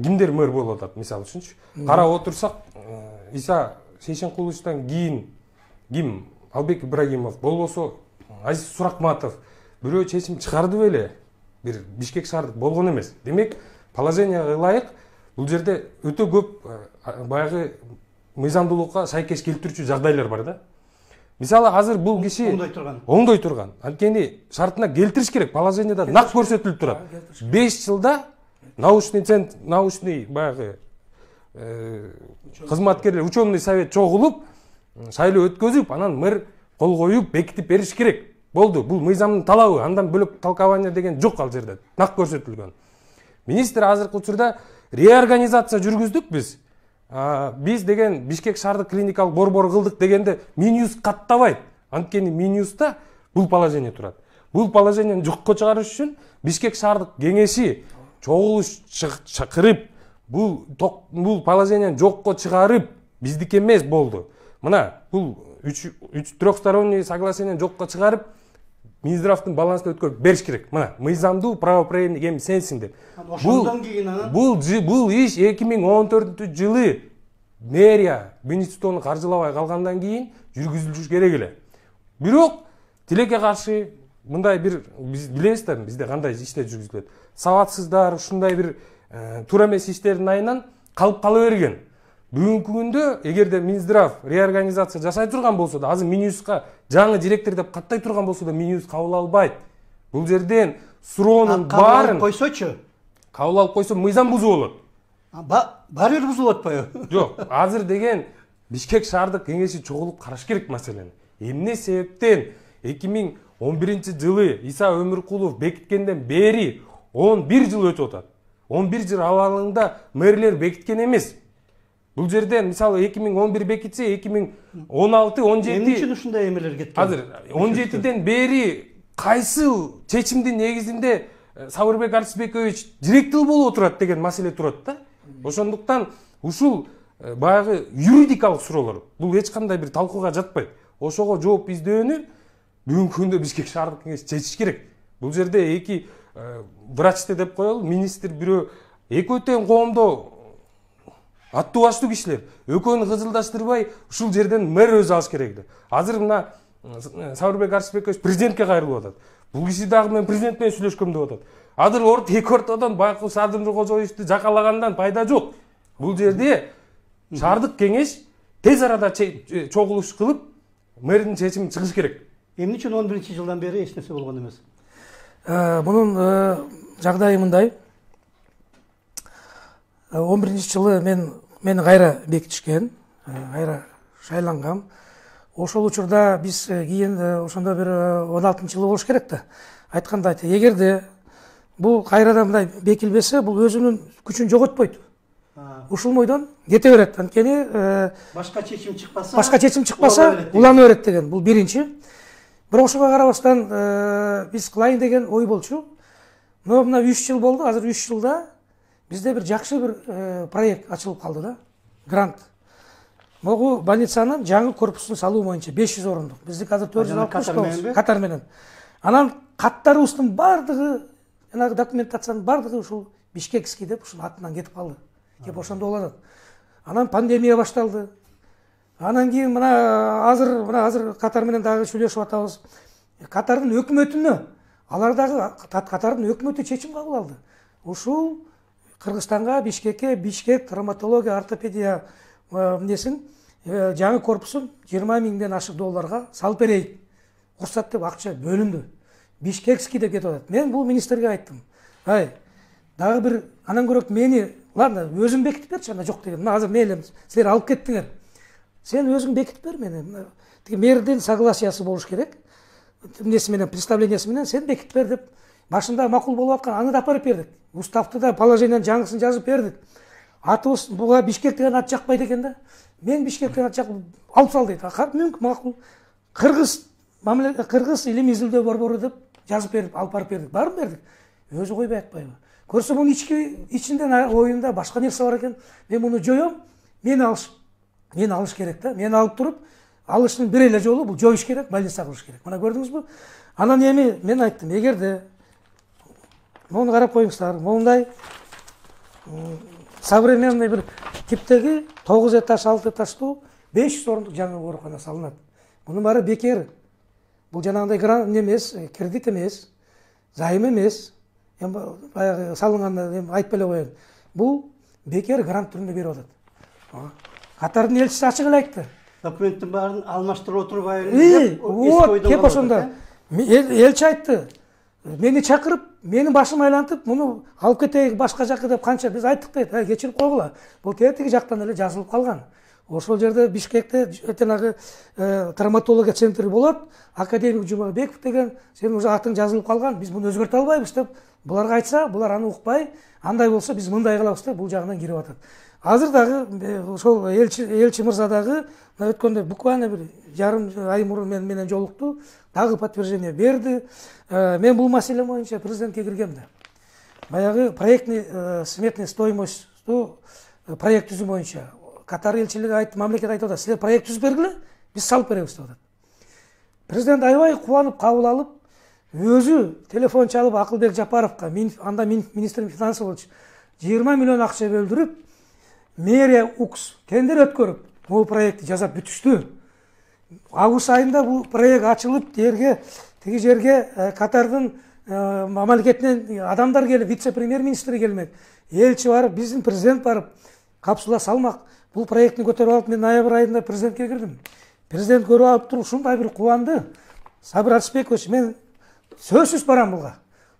кимдер мэр болуп атат, мисалы үчүнчү. Карап отурсак, Иса Шейшенкуловичтан кийин ким? Албек Ибрагимов, болбосо Азиз Суракматов бирөө чечим чыгарды беле? Бир Бишкек шаардык болгон эмес. Демек, положенияга ылайык бул жерде өтө көп баягы мыйзамдуулукка сайкеш келтирүүчү жагдайлар бар да. Мисалы азыр бул киши оңдой турган. Анткени шартына келтириш керек. Положенияда нак көрсөтүлүп турат. 5 жылда научный баягы кызматкерлер, ученый совет чогулуп, шайлоо өткөзүп, анан мэр кол коюп, бекитип бериш керек. Болду. Бул мыйзамдын талабы. Андан бөлөк талкабания деген жок ал жерде. Нак көрсөтүлгөн. Министр азыркы учурда реорганизация жүргүздүк биз. Биз деген Бишкек шаардык клиникалык борбор кылдык дегенде Минюс каттабайт. Анткени Минюста бул положение турат. Бул положениени жокко чыгарыш үчүн Бишкек шаардык кеңеши чогулуш чакырып, бул положениени жокко чыгарып, биздики эмес болду. Мына бул трехсторонний соглашениени жокко чыгарып, Минздравдын балансына өткөрүп бериш керек. Мына мыйзамдуу правоприемник эми сенсиң деп. Ошондон кийин анан бул иш 2014-жылы мэрия БНЦТОну каржылабай калгандан кийин жүргүзүлүш керек эле. Бирок тилекке каршы мындай бир биз билебиз да, бизде кандай иштер жүргүзүлөт. Сабатсыздар ушундай бир туура эмес иштердин айынан калып кала берген. Бүгүнкү күндө эгерде Минздрав реорганизация жасай турган болсо да, азыр Минюска жаңы директор деп каттай турган болсо да, Минюс кабыл албайт. Бул жерден суроонун баарын койсочу. Кабыл алып койсо мыйзам бузулат болот. Баары бир бузулуп атпайбы? Жок, азыр деген Бишкек шаардык кеңеши чогулуп караш керек маселени. Эмне себептен 2011-жылы Иса Өмүркулов бекиткенден бери 11 жыл өтүп атат. 11 жыл аралыгында мэрлер бекиткен эмес. Бул жерде мисалы 2011 бекитсе 2016-17 эмне үчүн ушундай эмелер кеткен? Азыр 17ден бери кайсы чечимдин негизинде Сабырбек Арсбекович директор болуп отурат деген маселе турат да. Ошондуктан ушул баягы юридикалык суроолор бул эч кандай бир талкууга жатпайт. Ошого жооп издөөнү бүгүнкү күндө Бишкек шаардык кеңеш чечиш керек. Бул жерде эки врачты деп коелу, министр бирөө, экөө тең коомдо аттуу баштуу кишилер. Экөөнү кызылдаштырбай ушул жерден мэр өзү алыш керек эле. Азыр мына Сабырбек Арсбекович президентке кайрылып атат. Бул киши дагы мен президент менен сүйлөшкөм деп атат. Азыр эки ортодон Байкул Садыркожоевичти жакалагандан пайда жок. Бул жерде шаардык кеңеш тез арада чогулуш кылып, мэрдин чечими чыгыш керек. Эмне үчүн 11-жылдан бери эч нерсе болгон эмес? Мунун жагдайы мындай. 11-жылы мени кайра бекитишкен, кайра шайлангам. Ошол учурда биз кийин ошондо бир 16-жылы болуш керек да. Айткандай, эгерде бул кайрадан мындай бекилбесе, бул өзүнүн күчүн жоготпойт. Ушул мойдон кете берет. Анткени башка чечим чыкпаса, улана берет деген. Бул биринчи. Бирок ошого карабастан биз кылайын деген ой болчу. Но мына 3 жыл болду. Азыр 3 жылда бизде бир жакшы бир проект ачылып калды да. Грант. Могу больницанын жаңы корпусун салуу боюнча 500 орундук. Биздик азыр 469 катар менен. Анан каттарыбыздын бардыгы, жанагы документациянын бардыгы ушул Бишкекский деп ушул атынан кетип калды. Кеп ошондо болот. Анан пандемия башталды. Анан кийин мына азыр Катар менен дагы сүйлөшүп атабыз. Катардын өкмөтүнө, алар дагы Катардын өкмөтү чечим кабыл алды. Ушул Кыргызстанга, Бишкекке, Бишкек травматология, ортопедия эмнесин жаңы корпусун 20 миңден ашык долларга салып берейик. Уруксат деп акча бөлүндү. Бишкекский деп кетип атат. Мен бул министрге айттым. Дагы бир анан көрөк мени, ладно, өзүм бекитип берчи, анда жок деген. Мына азыр мейлем, силер алып кеттиңер. Сен өзүң бекитип бер мени. Мэрдин согласиясы болуш керек. Эмнеси менен, представлениясы менен сен бекитип бер деп башында макул болуп аткан, аны да апарып бердик. Уставды да положениянын жаңысын жазып бердик. атыбыз буга Бишкек деген ат жакпайт экен да. Мен Бишкек деген ат жакып алып сал дейт. Мүмкүн, макул. Кыргыз илим изилдөө борбору деп жазып берип, алып барып бердик. Барын бердик. Өзү койбой атпайбы? Көрсө мунун ичинден оюнда башка нерсе бар экен. Мен муну жоём. Мен алыш керек да. Мен алып туруп, алыштын бир эле жолу бул жоюш керек, больница кылыш керек. Мына көрдүңүзбү? Анан эми мен айттым, эгерде муну карап коюңуздар, моундай современный бир типтеги 9 этаж, 6 этаждуу 500 орындык жаңы оорукана салынат. Мунун баары бекер. Бул жанагындай грант эмес, кредит эмес, зайым эмес. Баягы салынганда эми айтып эле коеюн. Бул бекер грант түрүндө берип атат. Катардын элчиси ачык эле айтты. Документтин баарын алмаштырып отурбайбы? Вот, кеп ошондо. Элчи айтты. Мени чакырып, менин башым айлантып, муну алып кетейик башка жакка деп канча биз айттык дейт. Кечирип койгула. Бул тиги жактан эле жазылып калган. Ошол жерде Бишкекте жанагы травматология центри болот. Академик Жумабеков деген сенин уже атың жазылып калган. Биз муну өзгөртө албайбыз деп буларга айтса, булар аны укпай, андай болсо биз мындай кылабыз деп бул жагынан кирип атат. Азыр дагы ошол элчи мырза дагы өткөндө буквально бир жарым ай мурун менен жолукту, дагы подтверждение берди. Мен бул маселе боюнча президентке киргем да. Баягы проектный сметный стоимосту проект түзүү боюнча Катар элчилиги айтты, мамлекет айтып атат, силер проект түзүп бергиле, биз салып беребиз деп атат. Президент аябай кубанып кабыл алып, өзү телефон чалып Акылбек Жапаровго, анда министр финансов болчу, 20 миллион акча бөлдүрүп, мэрия УКС тендер өткөрүп, бул проектти жасап бүтүштү. Август айында бул проект ачылып, тиги жерге Катардын мамлекетинен адамдар келип, вице-премьер-министри келмек, элчи барып, биздин президент барып, капсула салмак. Бул проектти көтөрүп алып, мен ноябрь айында президентке кирдим. Президент көрүп алып туруп, ушундай бир кубанды. Сабыр Атышбекович, мен сөзсүз барам буга.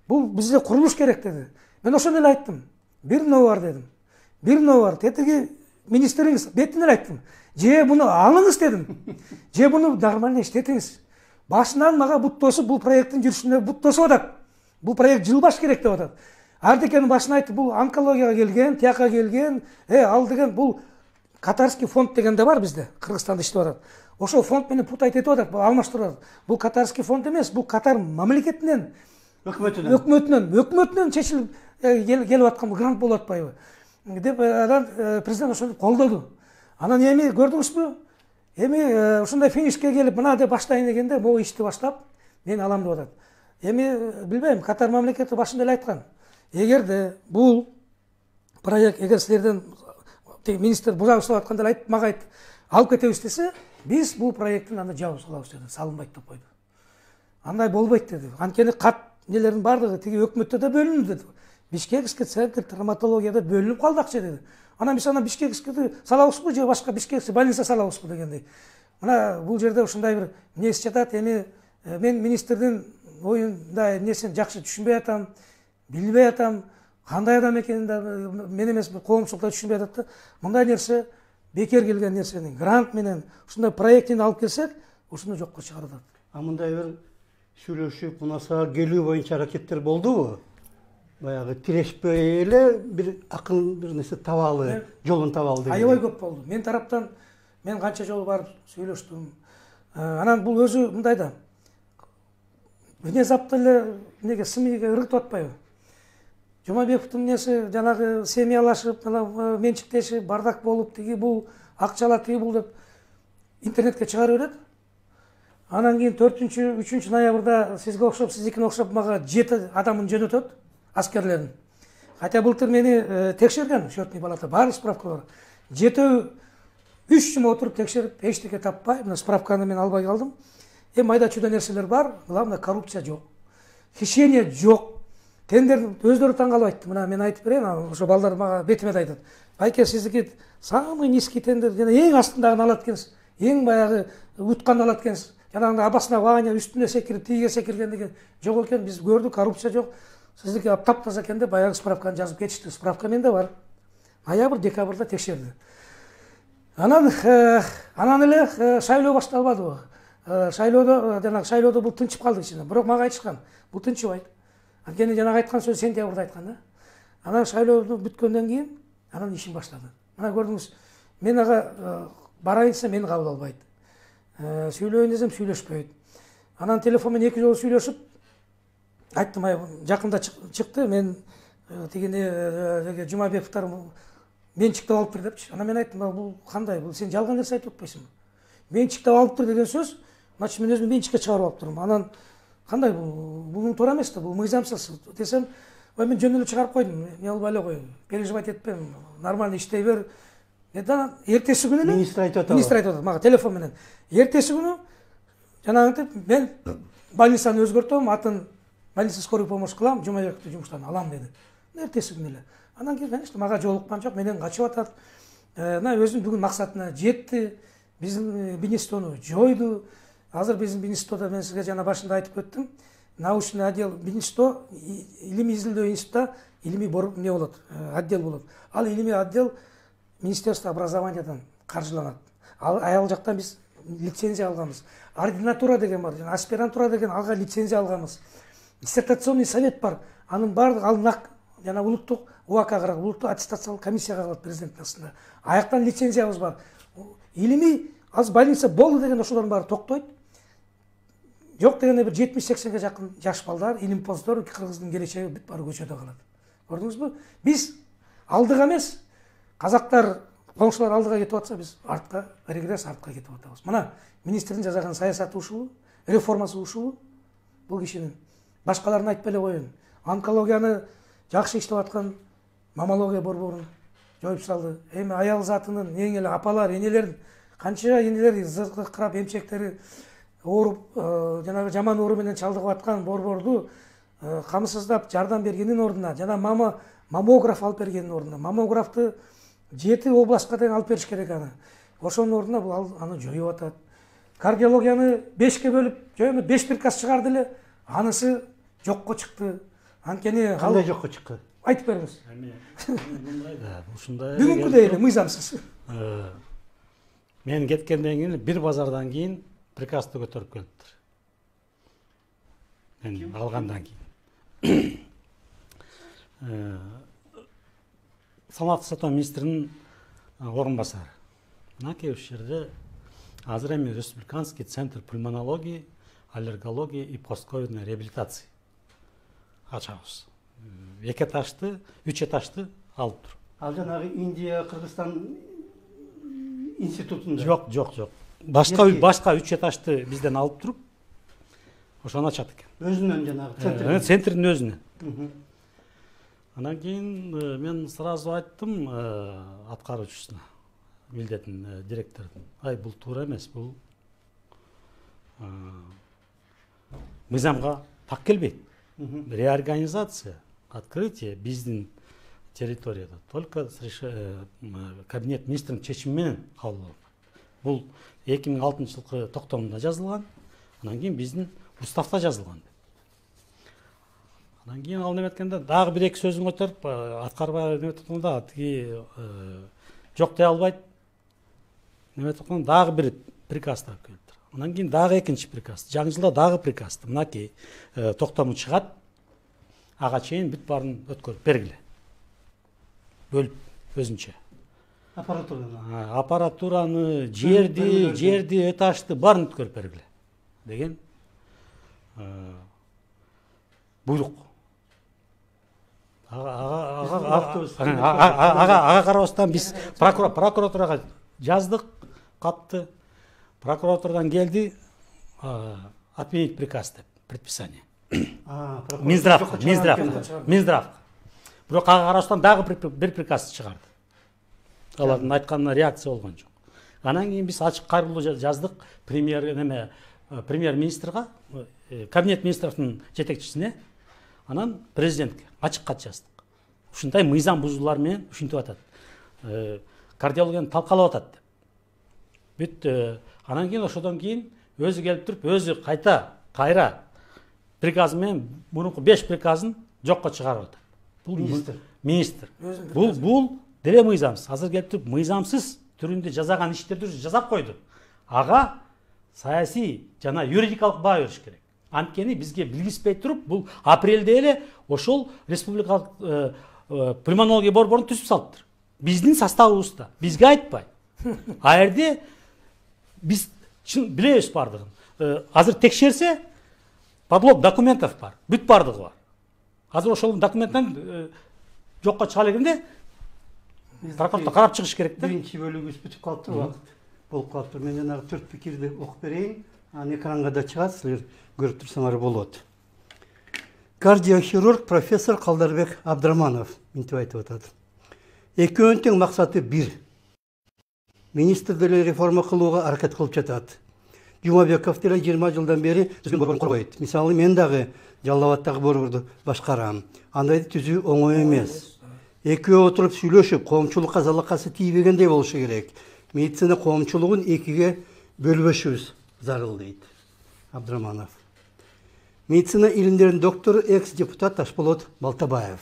Бул бизде курулуш керек деди. Мен ошону эле айттым. Бир ноо бар дедим. Бир ноо бар. Тетиги министриңиз бетине айттым. Же муну алыңыз дедим. Же муну нормально иштетиңиз. Башынан мага бут тосуп, бул проекттин жүрүшүнө бут тосуп атат. Бул проект жылбаш керек деп атат. Ардекенин башына айтты, бул онкологияга келген, тияка келген, ал деген бул Катарский фонд деген да бар бизде, Кыргызстанда иштеп атат. Ошол фонд менен путайт этип атат, алмаштырып атат. Бул Катарский фонд эмес, бул Катар мамлекетинен, өкмөтүнөн чечилип келип аткан грант болуп атпайбы деп анан президент ошону колдоду. Анан эми көрдүңүзбү? Эми ушундай финишке келип, мына деп баштайын дегенде, могу ишти баштап, мен алам деп атат. Эми билбейм, Катар мамлекети башында эле айткан. Эгерде бул проект, эгер силерден министр бузак иштеп атканда айтып, мага айтты, алып кетебиз десе, биз бул проекттин аны жабып салабыз деди, салынбайт деп койду. Андай болбойт деди. Анткени кат нелердин бардыгы тиги өкмөттө да бөлүнүп деди. Бишкекский центр травматологияда бөлүнүп калды акча деди. Анан биз анан Бишкекскийди салабызбы же башка Бишкекский больница салабызбы дегендей. Мына бул жерде ушундай бир нерсе жатат. Эми мен министрдин оюнда нерсени жакшы түшүнбөй атам, билбей атам, кандай адам экенин да мен эмес коомчулукта түшүнбөй атат да. Мындай нерсе бекер келген нерсени грант менен ушундай проектин алып келсек, ушуну жокко чыгарып атат. Мындай бир сүйлөшүп, мунаса келүү боюнча аракеттер болдубу? Баягы тирешпей эле бир акыл бир нерсе табалы, жолун табалы деген. Аябай көп болду. Мен тараптан мен канча жолу барып сүйлөштүм. Анан бул өзү мындай да. Внезапно эле неге СМИге ыргытып атпайбы? Жумабековдун несі жанагы семьялашып, менчиктешип, бардак болуп, тиги бул акчалар тиги бул деп интернетке чыгарып берет. Анан кийин 4-3 ноябрда сизге окшоп, сиздикине окшоп мага 7 адамын жөнөтөт, аскерлерин. Хотя былтыр мени текшерген счетный палата, баары справка бар. 7 3 жума отуруп текшерип, эчтеке таппай, мына справканы мен албай калдым. Майда чүйдө нерселер бар, главное коррупция жок. Хищение жок. Тендердин өздөрү таң калып айтты. Мына мен айтып берейин, ошо балдар мага бетиме да айтат. Байке, сиздики самый низкий тендер, жана эң астындагын алат экенсиз. Эң баягы утканды алат экенсиз. Жанагы абасына Ваня үстүнө секирип, тиге секирген деген жок экен. Биз көрдүк, коррупция жок. Сиздики таптаза экен деп баягы справканы жазып кетишти. Справка менде бар. Ноябрь, декабрда текшерди. Анан эле шайлоо башталбадыбы? Шайлоодо бул тынчып калды ичинде. Бирок мага айтышкан, бул тынчыбайт. Анткени жанагы айткан сөз сентябрда айткан да. Анан шайлоо бүткөндөн кийин Анан ишин баштады. Мына көрдүңүз, мен ага барайын десем мени кабыл албайт. Сүйлөйүн десем сүйлөшпөйт. Анан телефон менен 2 жолу сүйлөшүп айттым, жакында чыкты, мен тигине Жумабековдор менчиктеп алып бер депчи. Анан мен айттым, бул кандай? Бул сен жалган нерсе айтып атпайсыңбы? Менчиктеп алып бер деген сөз, значит мен өзүм менчикке чыгарып алып турмун. Анан кандай бул туура эмес да, бул мыйзамсыз десем, мен жөн эле чыгарып койдум. Мен албай эле кой, переживать этпе, нормально иштей бер. Эртеси күнү эле министр айтып атат мага телефон менен. Эртеси күнү жанагынтип мен больницаны өзгөртөм, атын больница скорой помощь кылам, Жумабековду жумуштан алам деди. Эртеси күнү эле. Андан кийин, конечно, мага жолуккан жок, менен качып атат. Мына өзүнүн бүгүн максатына жетти. Биздин Бенестону жойду. Азыр биздин Бенестода мен сизге жана башында айтып өттүм. Научный отдел Бенесто, илимий изилдөө институтта илимий не болот, отдел болот. Ал илимий отдел Министерство образованиядан каржыланат. Ал жактан биз лицензия алганбыз. Ординатура деген бар, жана аспирантура деген алга лицензия алганбыз. Диссертационный совет бар. Анын баардыгы ал НАК жана улуттук УАК-га, улуттук аттестациялык комиссияга калат президенттин астында. Аяктан лицензиябыз бар. Илимий аз больница болду деген ошолордун баары токтойт. Жок дегенде бир 70-80ге жакын жаш балдар, илимпоздор, кыргыздын келечеги бүт баары көчөдө калат. Көрдүңүзбү? Биз алдыга эмес, казактар, коңшулар алдыга кетип атса, биз артка, регресс артка кетип атабыз. Мына министрдин жасаган саясаты ушул, реформасы ушул. Бул кишинин башкаларын айтпай эле коеюн. Онкологияны жакшы иштеп аткан мамология борборун жоюп салды. Эми аял затынын эң эле апалар, энелерин канча энелер зыркырап эмчектери ооруп, жанагы жаман оору менен чалдыгып аткан борборду камсыздап жардам бергенин ордуна, жана маммограф алып бергенин ордуна, маммографты 7 областка тең алып бериш керек аны. Ошонун ордуна бул аны жоюп атат. Кардиологияны 5ке бөлүп, жоюп 5 приказ чыгарды эле, анысы жокко чыкты. Анткени кандай жокко чыкты? Айтып бериңиз. Мындай да, ушундай. Бүгүнкүдөй эле мыйзамсыз. Мен кеткенден кийин бир базардан кийин приказды көтөрүп келиптир. Мен алгандан кийин. Саламаттык сактоо министринин орун басары. Мынакей ушул жерде азыр эми республиканский центр пульмонологии, аллергологии и постковидной реабилитации ачабыз. 2 этажды, 3 этажды алып тур. Ал жанагы Индия, Кыргызстан институтунда. Жок. Башка 3 этажды бизден алып туруп, ошону ачат экен. Өзүнөн жанагы центрдин өзүнөн. Анан кийин мен сразу айттым аткаруучусуна, милдетин директордун. Бул туура эмес, бул мыйзамга так келбейт. Реорганизация, открытие биздин территорияда только кабинет министринин чечими менен кабыл алынат. Бул 2006 жылкы токтомунда жазылган, анан кийин биздин уставда жазылган. Анан кийин ал неметкенде дагы 1-2 сөзүн көтөрүп, аткарбай неметкенде тиги жок дей албайт. Неметкенде дагы бир приказ тапып келиптир. Анан кийин дагы 2-нчи приказ. Жаңы жылда дагы приказ. Мынакей токтому чыгат. Ага чейин бүт баарын өткөрүп бергиле. Бөлүп өзүнчө. Аппаратураны, жерди, этажды баарын өткөрүп бергиле деген буйрук. Ага карабастан биз прокуратурага жаздык, катты. Прокуратурадан келди, отменить приказ деп, предписание. Минздравка. Бирок ага карабастан дагы бир приказ чыгарды. Алардын айтканына реакция болгон жок. Анан кийин биз ачык кайрылуу жаздык премьер-министрге, кабинет министрдин жетекчисине, анан президентке ачык кат жаздык. Ушундай мыйзам бузуулар менен ушинтип атат. Кардиологияны талкалап атат деп. Бүт анан кийин ошодон кийин өзү келип туруп, өзү кайра приказы менен мурунку 5 приказын жокко чыгарып атат. Бул министр. Бул деле мыйзамсыз. Азыр келип туруп мыйзамсыз түрүндө жазаган иштерди жазап койду. Ага саясий жана юридикалык баа бериш керек. Анткени бизге билгизбей туруп, бул апрелде эле ошол республикалык пульмонология борборун түзүп салыптыр. биздин составыбызда, бизге айтпай. А жерде биз билебиз бардыгын. Азыр текшерсе, подлог документов бар, бүт бардыгы бар. Азыр ошол документтен жокко чыга элегенде прокуратура карап чыгыш керек да. Биринчи бөлүгүбүз бүтүп калыптыр, убакыт болуп калыптыр. Мен жанагы 4 пикирди окуп берейин. Аны экранга да чыгат, силер көрүп турсаңар болот. Кардиохирург профессор Калдарбек Абдраманов мынтип айтып атат. Экөөнүн тең максаты бир. Министр деле реформа кылууга аракет кылып жатат. Жумабеков деле 20 жылдан бери түзгөн борборун коргойт. Мисалы мен дагы Жалал Абадтагы борборду башкарам. Андайды түзүү оңой эмес. Экөө отуруп сүйлөшүп, коомчулукка залакасы тийбегендей болушу керек. Медицина коомчулугун экиге бөлбөшүбүз зарыл дейт Абдраманов. Медицина илимдеринин доктору экс-депутат Ташболот Балтабаев.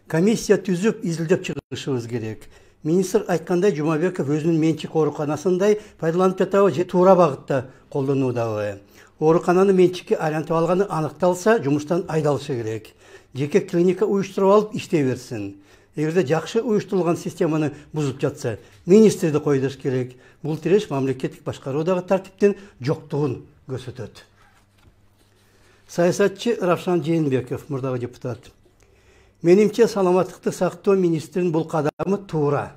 Комиссия түзүп, изилдеп чыгышыбыз керек. Министр айткандай Жумабеков өзүнүн менчик ооруканасындай пайдаланып жатабы же туура багытта колдонуудабы. Оорукананы менчикке айлантып алганы аныкталса, жумуштан айдалышы керек. Жеке клиника уюштуруп алып иштей берсин. Эгерде жакшы уюштурулган системаны бузуп жатса, министрди койдуш керек. Бул тиреш мамлекеттик башкаруудагы тартиптин жоктугун көрсөтөт. Саясатчы Равшан Жээнбеков, мурдагы депутат. Менимче саламаттыкты сактоо министринин бул кадамы туура.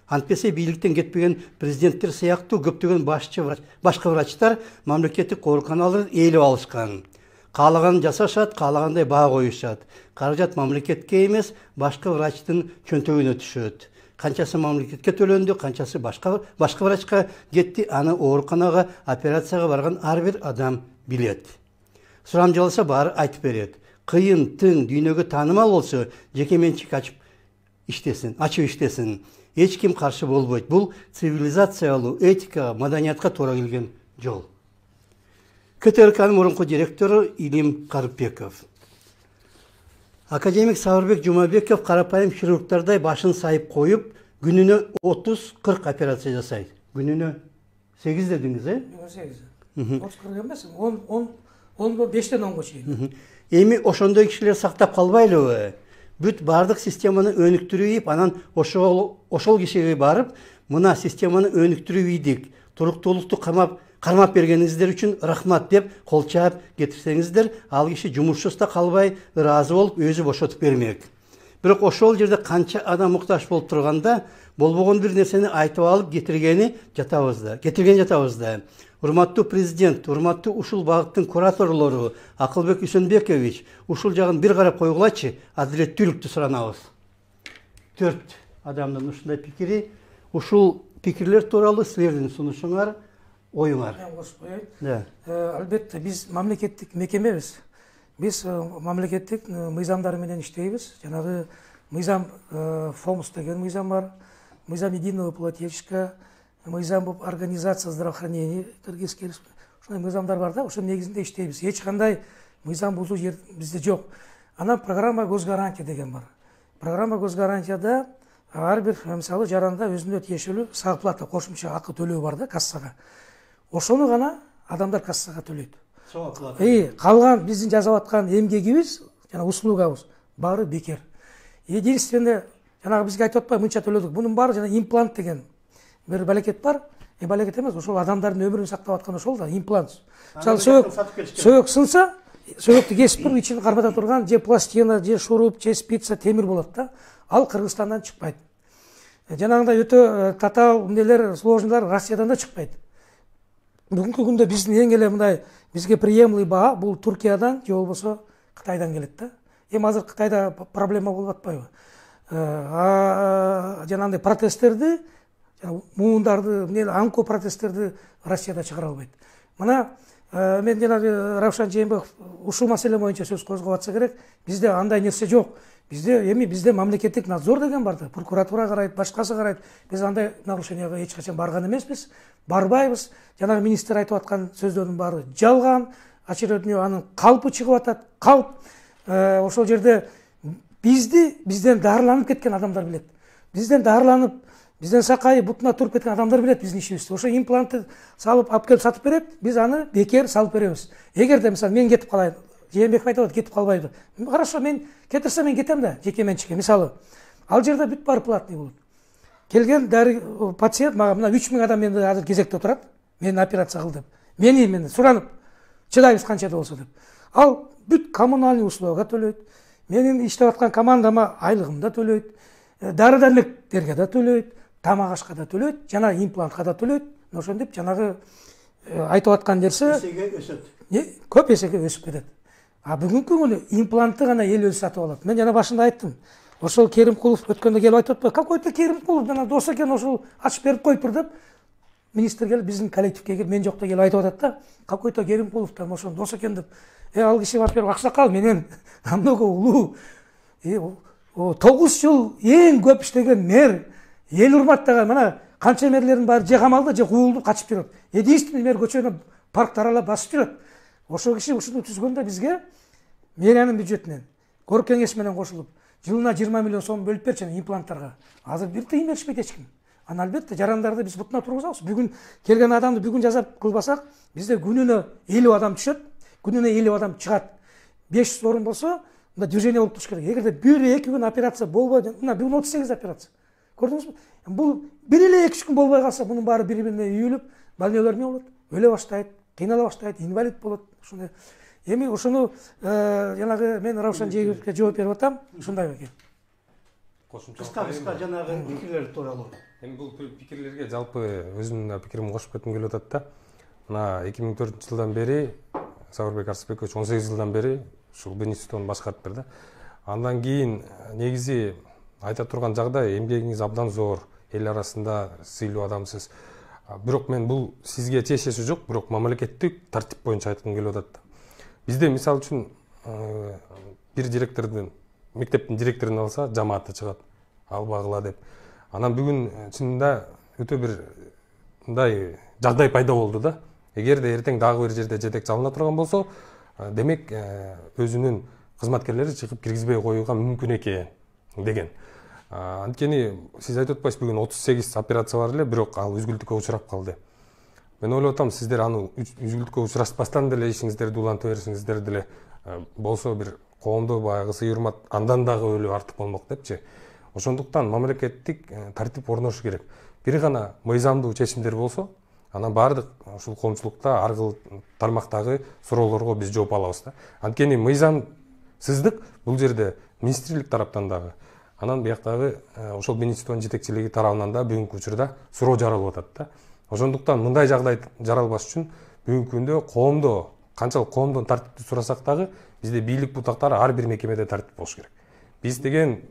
Антпесе бийликтен кетпеген президенттер сыяктуу көптөгөн башка врачтар мамлекеттик ооруканаларды ээлеп алышкан. Каалаганын жасашат, каалагандай баа коюшат. Каражат мамлекетке эмес, башка врачтын чөнтөгүнө түшөт. Канчасы мамлекетке төлөндү, канчасы башка врачка кетти, аны ооруканага, операцияга барган ар бир адам билет. Сурамжаласа баары айтып берет. Кыйын, тың, дүйнөгө таанымал болсо, жеке менчик ачып иштесин. Эч ким каршы болбойт. Бул цивилизациялуу, этикага, маданиятка туура келген жол. КТРКнын мурунку директору Илим Карыпбеков. Академик Сабырбек Жумабеков карапайым хирургдардай башын сайып коюп, күнүнө 30-40 операция жасайт. Күнүнө 8 дедиңиз, 8. 30-40 эмес, 5-тен 10-го чейин. Эми ошондой кишилер сактап калбайлыбы? Бүт бардык системаны өнүктүрүп, анан ошол кишиге барып, мына системаны өнүктүрүп ийдик, туруктуулукту кармап бергениңиздер үчүн рахмат деп кол чаап кетирсеңиздер, ал киши жумушсуз да калбай, ыраазы болуп, өзү бошотуп бермек. Бирок ошол жерде канча адам муктаж болуп турганда, болбогон бир нерсени айтып алып кетирген жатабыз да. Урматтуу президент, урматтуу ушул багыттын кураторлору Акылбек Үсөнбекович, ушул жагын бир карап койгулачы, адилеттүүлүктү суранабыз. 4 адамдын ушундай пикири, ушул пикирлер тууралуу силердин сунушуңар, оюңар. Мен кошуп коеюн. Албетте биз мамлекеттик мекемебиз. Биз мамлекеттик мыйзамдар менен иштейбиз. Жанагы мыйзам ФОМС деген мыйзам бар. Мыйзам единого плательщика, мыйзам об организации здравоохранения Кыргызской Республики. Ушундай мыйзамдар бар да, ошонун негизинде иштейбиз. Эч кандай мыйзам бузуу бизде жок. Анан программа госгарантия деген бар. Программа госгарантияда ар бир мисалы жаранда өзүнө тиешелүү сак плата, кошумча акы төлөө бар да кассага. Ошону гана адамдар кассага төлөйт. Калган биздин жасап аткан эмгегибиз, жана услугабыз баары бекер. Единственное, жанагы бизге айтып атпайбы, мынча төлөдүк. Бунун баары жана имплант деген бир балекет бар. Балекет эмес, ошол адамдардын өмүрүн сактап аткан ошол да имплант. Мисалы сөөк сынса, сөөктү кесип туруп ичин кармата турган же пластина, же шуруп, же спица, темир болот да. Ал Кыргызстандан чыкпайт. Жанагындай өтө татаал эмнелер, сложныйлар Россиядан да чыкпайт. Бүгүнкү күндө биздин эң эле мындай бизге приемлый баа бул Туркиядан же болбосо Кытайдан келет да. Эми азыр Кытайда проблема болуп атпайбы? Жанагындай протезтерди, муундарды, анко протезтерди Россияда чыгара албайт. Мына мен жанагы Равшан Жээнбеков ушул маселе боюнча сөз козгоп атса керек. Бизде андай нерсе жок. Бизде мамлекеттик надзор деген бар да. Прокуратура карайт, башкасы карайт. Биз андай нарушенияга эч качан барган эмеспиз. Барбайбыз. Жанагы министр айтып аткан сөздөрдүн баары жалган. Очередной анын калпы чыгып атат. Калп ошол жерде бизден дарыланып кеткен адамдар билет. Бизден дарыланып, бизден сакайып, бутуна туруп кеткен адамдар билет биздин ишибизди. Ошо имплантты салып алып келип сатып берет, биз аны бекер салып беребиз. Эгерде мисалы мен кетип калайын, Жээнбеков айтып атат, кетип калбайбы. Хорошо, мен кетирсем мен кетем да, жеке менчикке. Мисалы, Ал жерде бүт баары платный болот. Келген пациент мага мына 3000 адам менде азыр кезекте турат. Мени операция кыл деп. Мени суранып чыдайбыз канчада болсо деп. Ал бүт коммунальный услугага төлөйт. Менин иштеп аткан командама айлыгымды да төлөйт. Дары-дармектерге да төлөйт, тамак ашка да төлөйт, жана имплантка да төлөйт. Ошондеп жанагы айтып аткан нерсе эсеге өсөт. көп эсеге өсүп кетет. А бүгүнкү күнү имплантты гана эл өзү сатып алат. Мен жана башында айттым. Ошол Керимкулов өткөндө келип айтып атпайбы? Какой-то Керимкулов жана дос экен, ошол ачып берип коюптур деп. Министр келип биздин коллективге келип мен жокто келип айтып атат да. Какой-то Керимкулов там ошол дос экен деп. Ал киши во-первых аксакал менен намного улуу. 9 жыл эң көп иштеген мэр, эл урматтаган мына канча мэрлердин баары же камалда, же куулду качып жүрөт. Единственный мэр көчөнө паркты аралап басып жүрөт. Ошол киши ушуну түзгөндө бизге мэриянын бюджетинен, көрк кеңеш менен кошулуп, жылына 20 миллион сом бөлүп берчи импланттарга. Азыр бир тыйын беришпейт эч ким. Аны албетте жарандарды биз бутуна тургузабыз. Бүгүн келген адамды бүгүн жазап кылбасак, бизде күнүнө 50 адам түшөт, күнүнө 50 адам чыгат. 500 орун болсо, мында движение болуп туруш керек. Эгерде 1-2 күн операция болбой, мына бүгүн 38 операция. Көрдүңүзбү? Бул бир эле 2 күн болбой калса, мунун баары бири-бирине үйүлүп, больнойлор эмне болот? Өлө баштайт, кыйнала баштайт, инвалид болот. Ушундай. Эми ошону жанагы мен Раушан Жээгеровке жооп берип атам. Ушундай экен. Кыска жанагы пикирлер тууралуу. Эми бул пикирлерге жалпы өзүмдүн пикиримди кошуп кетким келип атат да. Мына 2004-жылдан бери Сабырбек Арсызбекович 18 жылдан бери ушул институттун башкарып берди. Андан кийин негизи айта турган жагдай эмгегиңиз абдан зор, эл арасында сыйлуу адамсыз. Бирок мен бул сизге тиешеси жок, бирок мамлекеттик тартип боюнча айткым келип атат. Бизде мисалы үчүн бир директордун, мектептин директорун алса, жамааты чыгат, албагыла деп. Анан бүгүн чынында өтө бир мындай жагдай пайда болду да. Эгерде эртең дагы бир жерде жетекчи алына турган болсо, демек өзүнүн кызматкерлери чыгып киргизбей коюуга мүмкүн экен деген. Анткени сиз айтып атпайсызбы, бүгүн 38 операция бар эле, бирок ал үзгүлтүккө учурап калды. Мен ойлоп атам, сиздер аны үзгүлтүккө учураспастан деле ишиңиздерди уланта берсеңиздер деле болсо бир коомдо баягы сый-урмат андан дагы өлү артык болмок депчи. Ошондуктан мамлекеттик тартип орношу керек. Бир гана мыйзамдуу чечимдер болсо, анан баардык ушул коомчулукта ар кыл тармактагы суроолорго биз жооп алабыз да. Анткени мыйзамсыздык бул жерде министрлик тараптан дагы, анан бияктагы ошол институттун жетекчилиги тарабынан да бүгүнкү учурда суроо жаралып атат да. Ошондуктан мындай жагдай жаралбаш үчүн бүгүнкү күндө коомдо, канчалык коомдон тартипти сурасак дагы, бизде бийлик бутактары ар бир мекемеде тартип болуш керек. Биз деген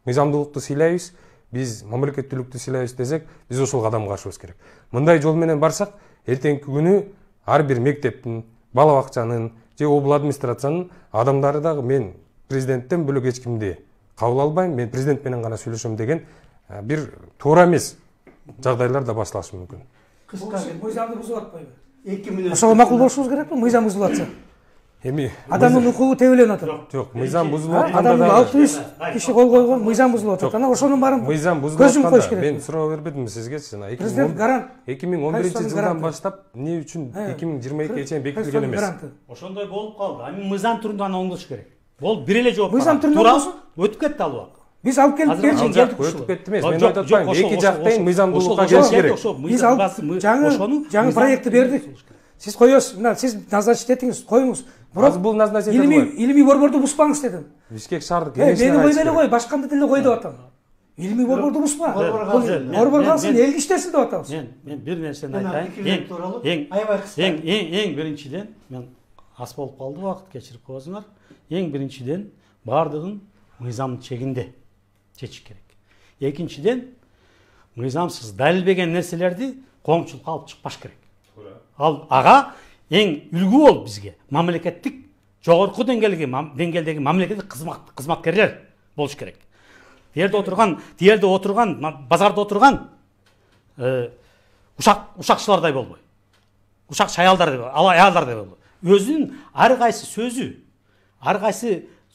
мыйзамдуулукту сыйлайбыз, биз мамлекеттүүлүктү сыйлайбыз десек, биз ошол кадамга каршыбыз керек. Мындай жол менен барсак, эртеңки күнү ар бир мектептин, бала бакчанын же обл администрациянын адамдары дагы мен президенттен бөлөк эч кимди кабыл албайм, мен президент менен гана сүйлөшөм деген бир туура эмес жагдайлар да башталышы мүмкүн. Мыйзамды бузуп атпайбы? 2 мүнөт. Ошого макул болушубуз керекпи? Мыйзам бузулуп атса. Эми Адамдын укугу тебеленип атат. жок, мыйзам бузулуп атканда Адамдын 600 киши кол койгон мыйзам бузулуп атат. Анан ошонун баарын мыйзам бузулуп көзүм коюш атканда керек. мен суроо бербедимби сизге? Жана Президент гарант. 2011-жылдан баштап эмне үчүн 2022-ге чейин бекитилген эмес? Ошондой болуп калды. Ами мыйзам түрүндө аны оңдош керек. Болуп бир эле жооп. Мыйзам түрүндө болсун. Өтүп кетти ал убакыт. Биз алып келип берчи. Өтүп кетти эмес. Мен айтып атпайм, эки жактан мыйзамдуулукка келиш керек. Биз жаңы проектти бердик. Сиз коесуз, мына сиз назначить этиңиз, коюңуз. Бирок бул назначить илимий борборду бузбаңыз дедим. Бишкек шаардык Мени койбой эле кой, башканды деле кой деп атам. Илимий борборду бузба. Борбор калсын, элге иштесин деп атабыз. Мен бир нерсени айтайын. Эң биринчиден мен ас болуп калды, убакыт кечирип коесуңар. Эң биринчиден баардыгын мыйзам чегинде чечиш керек. Экинчиден мыйзамсыз далилбеген нерселерди коомчулукка алып чыкпаш керек. Ал ага эң үлгү болуп бизге мамлекеттик жогорку деңгээлдеги мамлекеттик кызматкерлер болуш керек. Тиерде отурган, базарда отурган ушакчылардай болбой. Ушак аялдардай болбой. Өзүнүн ар кайсы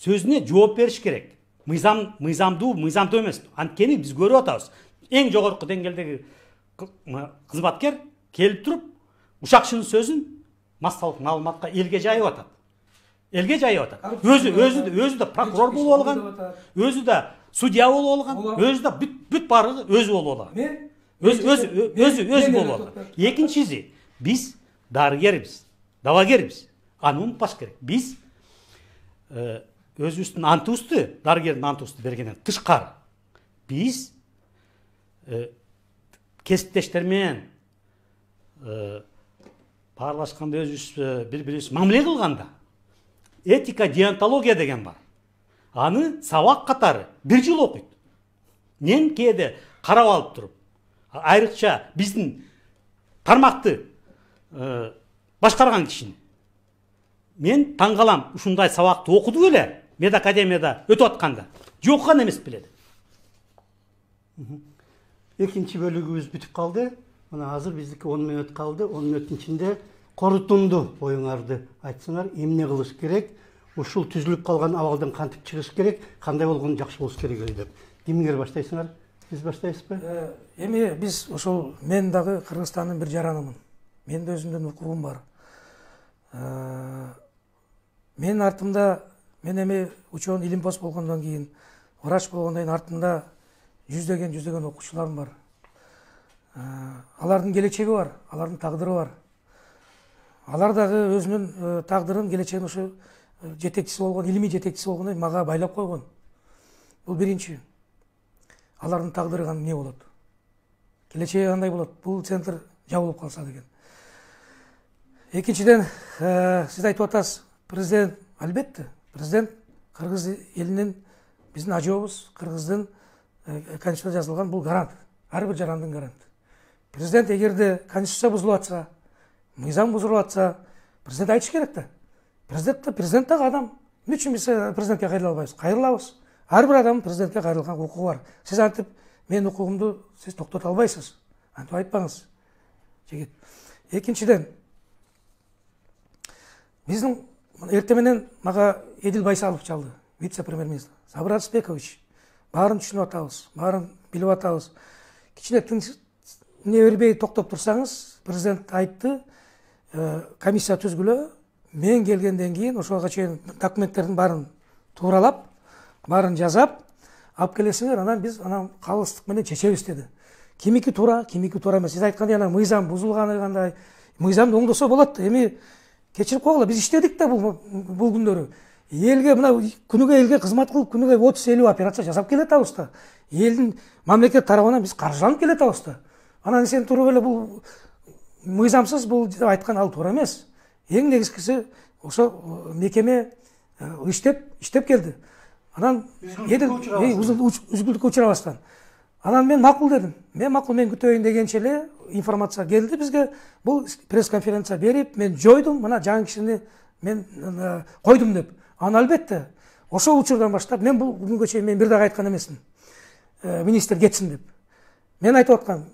сөзүнө жооп бериш керек. Мыйзамдуу эмес. Анткени биз көрүп атабыз. Эң жогорку деңгээлдеги кызматкер келип туруп ушакчынын сөзүн массалык маалыматка элге жайып атат. Өзү да прокурор болуп алган, өзү да судья болуп алган, өзү да бүт баары өзү болуп алган. Мен Өзү болуп алган. Экинчиси, биз дарыгербиз, давагербиз. Аны унутпаш керек. Биз өзүбүздүн антыбызды, дарыгердин антыбызды бергенден тышкары, биз кесиптештер менен баарлашканда өзүбүз бири-бирибиз мамиле кылганда этика, деонтология деген бар. Аны сабак катары 1 жыл окуйт. Мен кээде карап алып туруп, айрыкча биздин тармакты башкарган кишини мен таң калам, ушундай сабакты окуду беле медакадемияда өтүп атканда. Жок гана эмес беле. Экинчи бөлүгүбүз бүтүп калды. Мына азыр биздики 10 мүнөт калды. 10 мүнөттүн ичинде корутунду оюңарды айтсаңар, эмне кылыш керек? Ушул түзүлүп калган абалдан кантип чыгыш керек? Кандай болгон жакшы болуш керек эле деп. Кимиңер баштайсыңар? Биз баштайбызбы? Эми биз ошол мен дагы Кыргызстандын бир жаранымын. Менин да өзүмдүн укугум бар. Менин артымда, мен эми учон илимпоз болгондон кийин, врач болгондон кийин артымда жүздөгөн окуучуларым бар. Алардын келечеги бар, алардын тагдыры бар. Алар дагы өзүнүн тагдырын, келечегин ошо жетекчиси болгон, илимий жетекчиси болгондон кийин мага байлап койгон. Бул биринчи. Алардын тагдыры эмне болот? Келечеги кандай болот? Бул центр жабылып калса деген. Экинчиден, сиз айтып атасыз, президент, албетте, президент кыргыз элинин, биздин ажообуз, кыргыздын конституцияда жазылган бул гарант. Ар бир жарандын гаранты. Президент эгерде конституция бузулуп атса, мыйзам бузулуп атса, президент айтыш керек да. Президент дагы адам. Эмне үчүн биз президентке кайрыла албайбыз? Кайрылабыз. Ар бир адамдын президентке кайрылган укугу бар. Сиз антип менин укугумду сиз токтото албайсыз. Антип айтпаңыз. Жигит. Экинчиден, биздин эртең менен мага Эдил Байсалов чалды, вице-премьер-министр. Сабыр Арысбекович, баарын түшүнүп атабыз, баарын билип атабыз. Кичине эмне бербей токтоп турсаңыз, президент айтты, комиссия түзгүлө, мен келгенден кийин ошого чейин документтердин баарын тууралап, баарын жазап, алып келесиңер, анан биз калыстык менен чечебиз деди. Кимики туура, кимики туура эмес. Сиз айткандай мыйзам бузулганы кандай? Мыйзамды оңдосо болот. Эми кечирип койгула, биз иштедик да бул күндөрү. Элге мына күнүгө элге кызмат кылып, күнүгө 30-50 операция жасап келатабыз да. Элдин мамлекет тарабынан биз каржыланып келатабыз да. Анан сен туруп эле бул мыйзамсыз бул деп айткан ал туура эмес. Эң негизгиси ошо мекеме иштеп келди. Анан үзгүлтүккө учурабастан. Анан мен макул дедим. Мен күтөйүн дегенче эле информация келди бизге. Бул пресс-конференция берип, мен жойдум, мына жаңы кишини мен койдум деп. Аны албетте ошол учурдан баштап мен бул күнгө чейин мен бир дагы айткан эмесмин. Министр кетсин деп. Мен айтып аткам,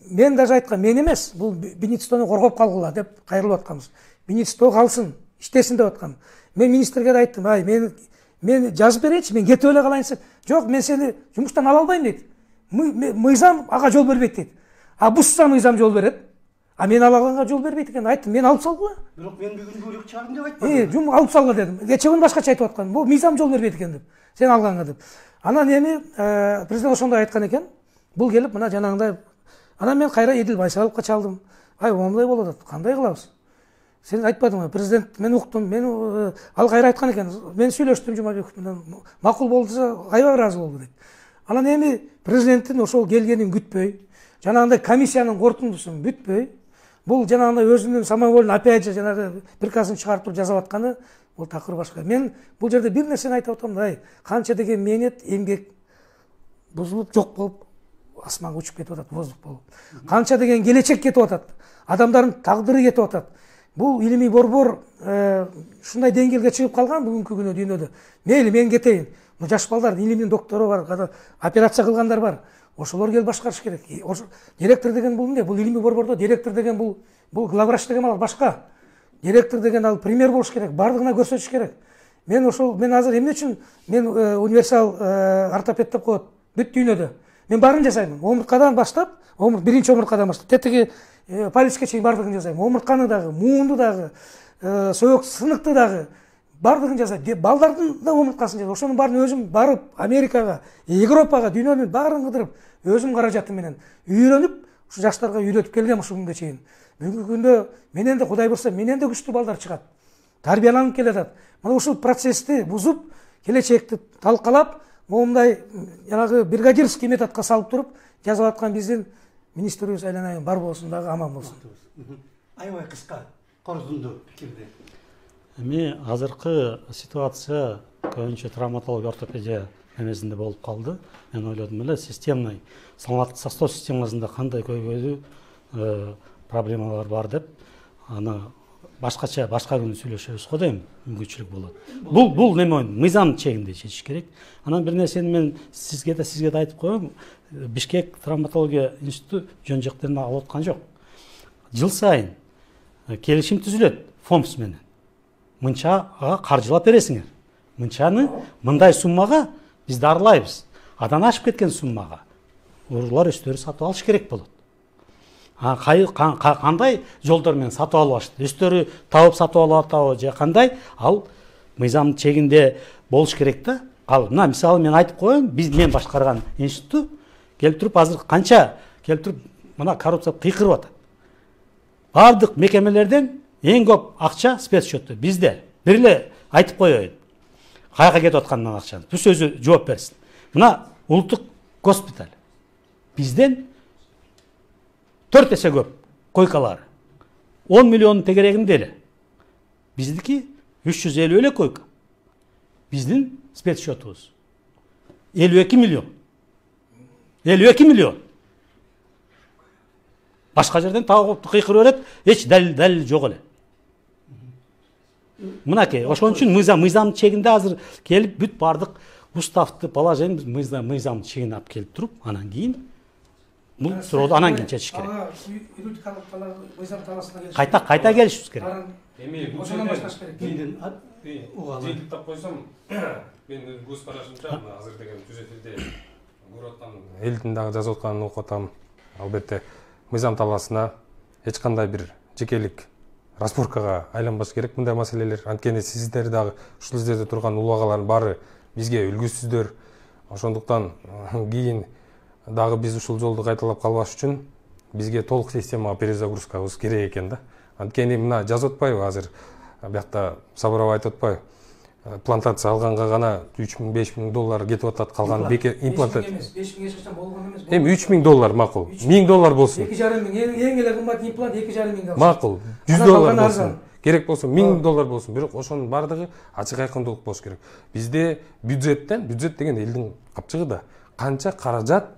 мен даже айткам, мен эмес, бул Бенедиктону коргоп калгыла деп кайрылып атканбыз. Бенедикто калсын, иштесин деп аткам. Мен министрге да айттым, мен жазып берейинчи, мен кетип эле калайынчы. Жок, мен сени жумуштан ала албайм дейт. Мыйзам ага жол бербейт дейт. Бузса мыйзам жол берет. Мен алганга жол бербейт экен. Айттым, мен алып салгыла. Бирок мен бүгүн бөлүк чыгардым деп айтпадым. Жум алып салгыла дедим. Кече күн башкача айтып аткан. Бул мыйзам жол бербейт экен деп. Сен алганга деп. Анан эми президент ошондой айткан экен. Бул келип мына жанагындай. Анан мен кайра Эдил Байсаловго чалдым. Омундай болуп атат. Кандай кылабыз? Сен айтпадыңбы? Президент мен уктум. Мен ал кайра айткан экен. Мен сүйлөштүм Жумабеков менен. Макул болдусо аябай ыраазы болду дейт. Анан эми президенттин ошол келгенин күтпөй, жанагындай комиссиянын корутундусун бүтпөй, бул жанагындай өзүнүн самовольный опять же жанагы приказын чыгарып туруп жазып атканы бул такыр башка. Мен бул жерде бир нерсени айтып атам, канча деген мээнет, эмгек бузулуп жок болуп, асманга учуп кетип атат, воздух болуп. Канча деген келечек кетип атат, адамдардын тагдыры кетип атат. Бул илимий борбор ушундай деңгээлге чыгып калган бүгүнкү күнү дүйнөдө. Мейли мен кетейин. Жаш балдар, илимдин доктору бар, операция кылгандар бар. Ошолор келип башкарыш керек. Директор деген бул эмне? Бул илимий борбордо директор деген бул главврач деген ал башка. Директор деген ал пример болуш керек, бардыгына көрсөтүш керек. Мен азыр эмне үчүн мен универсал ортопед деп коет бүт дүйнөдө. Мен баарын жасайм. Омурткадан баштап, биринчи омурткадан баштап, тетиги палецке чейин бардыгын жасайм. Омуртканы дагы, муунду дагы, соёк сыныкты дагы, бардығын жасайды. Балдардың да омыртқасын жасайды. Ошонун баарын өзүм барып Америкага, Европага, дүйнөнүн баарын кыдырып, өзүм каражатым менен үйрөнүп, ушу жаштарга үйрөтүп келгем ушул күнгө чейин. Бүгүнкү күндө менен де Кудай бурса, менен де күчтүү балдар чыгат. Тарбияланып келатат. Мына ушул процессти бузуп, келечекти талкалап, моундай жанагы бригадирский методко салып туруп, жазып аткан биздин министрибиз айланайын бар болсун дагы аман болсун. Аябай кыска, корзунду пикирди. Эми азыркы ситуация көбүнчө травматология ортопедия эмесинде болуп калды. Мен ойлодум эле системный саламаттык сактоо системасында кандай көйгөйлүү проблемалар бар деп, аны башка күнү сүйлөшөбүз го дейм, мүмкүнчүлүк болот. Бул неме мыйзам чегинде чечиш керек. Анан бир нерсени мен сизге да айтып коем. Бишкек травматология институту жөн жактерин алып аткан жок. Жыл сайын келишим түзүлөт ФОМС менен. Мынчага каржылап бересиңер. Мынчаны мындай суммага биз дарылайбыз. Адан ашып кеткен суммага уруулар өздөрү сатып алыш керек болот. Кандай жолдор менен сатып алышты? Өздөрү табып сатып алып атабы же кандай? Ал мыйзам чегинде болуш керек да. Ал мына мисалы мен айтып коеюн, мен башкарган институт келип туруп азыр канча келип туруп мына коррупция кыйкырып атат. Бардык мекемелерден эң көп акча спецсчетто бизде. Бир эле айтып коеюн. Каяка кетип атканын акчаны. Түз өзү жооп берсин. Мына улуттук госпиталь. Бизден 4 эсе көп койкалары. 10 миллион тегерегинде эле. Биздики 350 эле койка. Биздин спецсчетубуз 52 миллион. 52 миллион. Башка жерден тагып кыйкырып берет, эч далил жок эле. Мынакей, ошон үчүн мыйзам чегинде азыр келип бүт бардык уставды положение мыйзам чегине алып келип туруп, анан кийин бул сурооду анан кийин чечиш керек. Кайта келишибиз керек. Эми ошондон башташ керек. Жейтип тап койсом, мен көз карашымча азыр деген түзөтүлдө көрүп аткан элдин дагы жазып атканын окуп атам. Албетте мыйзам талаасына эч кандай бир жекелик разборкага айланбаш керек мындай маселелер. Анткени сиздер дагы ушул жерде турган улуу агалардын баары бизге үлгүсүздөр. Ошондуктан кийин дагы биз ушул жолду кайталап калбаш үчүн бизге толук системага перезагрузкабыз керек экен да. Анткени мына жазып атпайбы азыр биякта Сабырова айтып атпайбы? Плантация алганга гана 3 000–5 000 доллар кетип атат, калган имплантация. 5 000 эч качан болгон эмес. Эми 3 000 доллар макул. 1000 доллар болсун. 2,5 миң эң эле кымбат имплант 2,5 миңге алат. Макул. 100 доллар болсун. Керек болсо 1000 доллар болсун. Бирок ошонун бардыгы ачык айкындуулук болуш керек. Бизде бюджет деген элдин капчыгы да канча каражат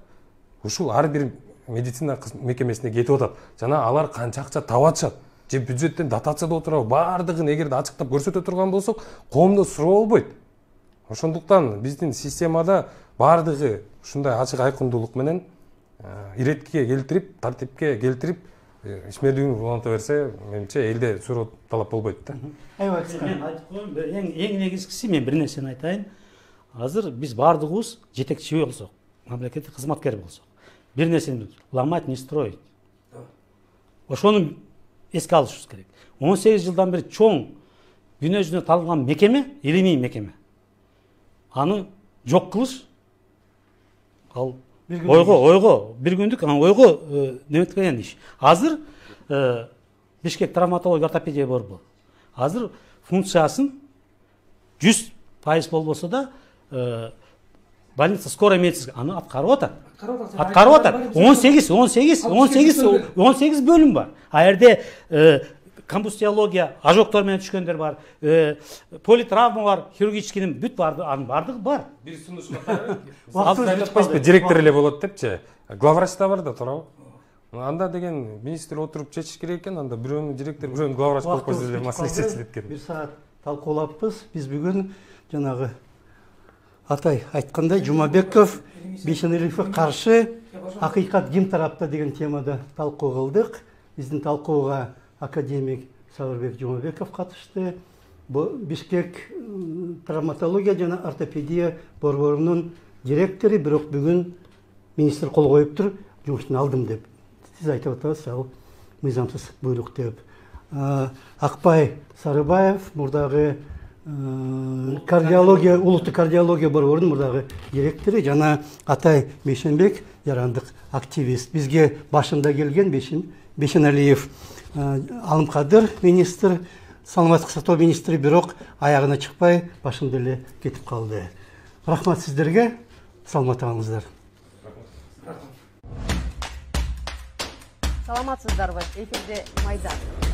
ушул ар бир медицина мекемесине кетип атат. Жана алар канча акча таап атышат. Же бюджеттен дотацияда отурабы, бардыгын эгерде ачыктап көрсөтө турган болсок, коомдо суроо болбойт. Ошондуктан биздин системада бардыгы ушундай ачык айкындуулук менен иретке келтирип, тартипке келтирип, ишмердүүлүгүн уланта берсе, менимче элде суроо талап болбойт да. Аябай Мен айтып коеюн, эң негизгиси мен бир нерсени айтайын. Азыр биз бардыгыбыз жетекчи болсок, мамлекеттик кызматкер болсок, бир нерсени ломать, не строить. Ошону эске алышыбыз керек. 18 жылдан бери чоң дүйнө жүзүнө таанылган мекеме, илимий мекеме. Аны жок кылыш ал ойго бир күндүк ойго неметкен иш. Азыр Бишкек травматология ортопедия борбору азыр функциясын 100% болбосо да больница скорой медицинасы аны аткарып атат. Аткарып атат. 18 бөлүм бар. А жерде комбустиология, ожогтор менен түшкөндөр бар, политравма бар, хирургическийдин бүт барды, анын бардыгы бар. Бир сунуш катары директор эле болот депчи. Главврач да бар да, туурабы? Анда деген министр отуруп чечиш керек экен, анда бирөөнүн директор, бирөөнүн главврач болуп койсо эле маселе чечилет экен. Бир саат талкуулаппыз. Биз бүгүн жанагы Атай айткандай Жумабеков Бейшенериевге каршы акыйкат ким тарапта деген темада талкуу кылдык. Биздин талкууга академик Сабырбек Жумабеков катышты. Бишкек травматология жана ортопедия борборунун директору, бирок бүгүн министр кол коюп тур, жумуштан алдым деп. Сиз айтып атасыз, ал мыйзамсыз буйрук деп. Акбай Сарыбаев, мурдагы кардиология, улуттук кардиология борборунун мурдагы директору жана Атай Мешенбек жарандык активист. Бизге башында келген Бешеналиев Алымкадыр министр, саламаттык сактоо министри, бирок аягына чыкпай башында эле кетип калды. Рахмат сиздерге, саламаттыгыңыздар. Саламатсыздарбы? Эфирде Майдан.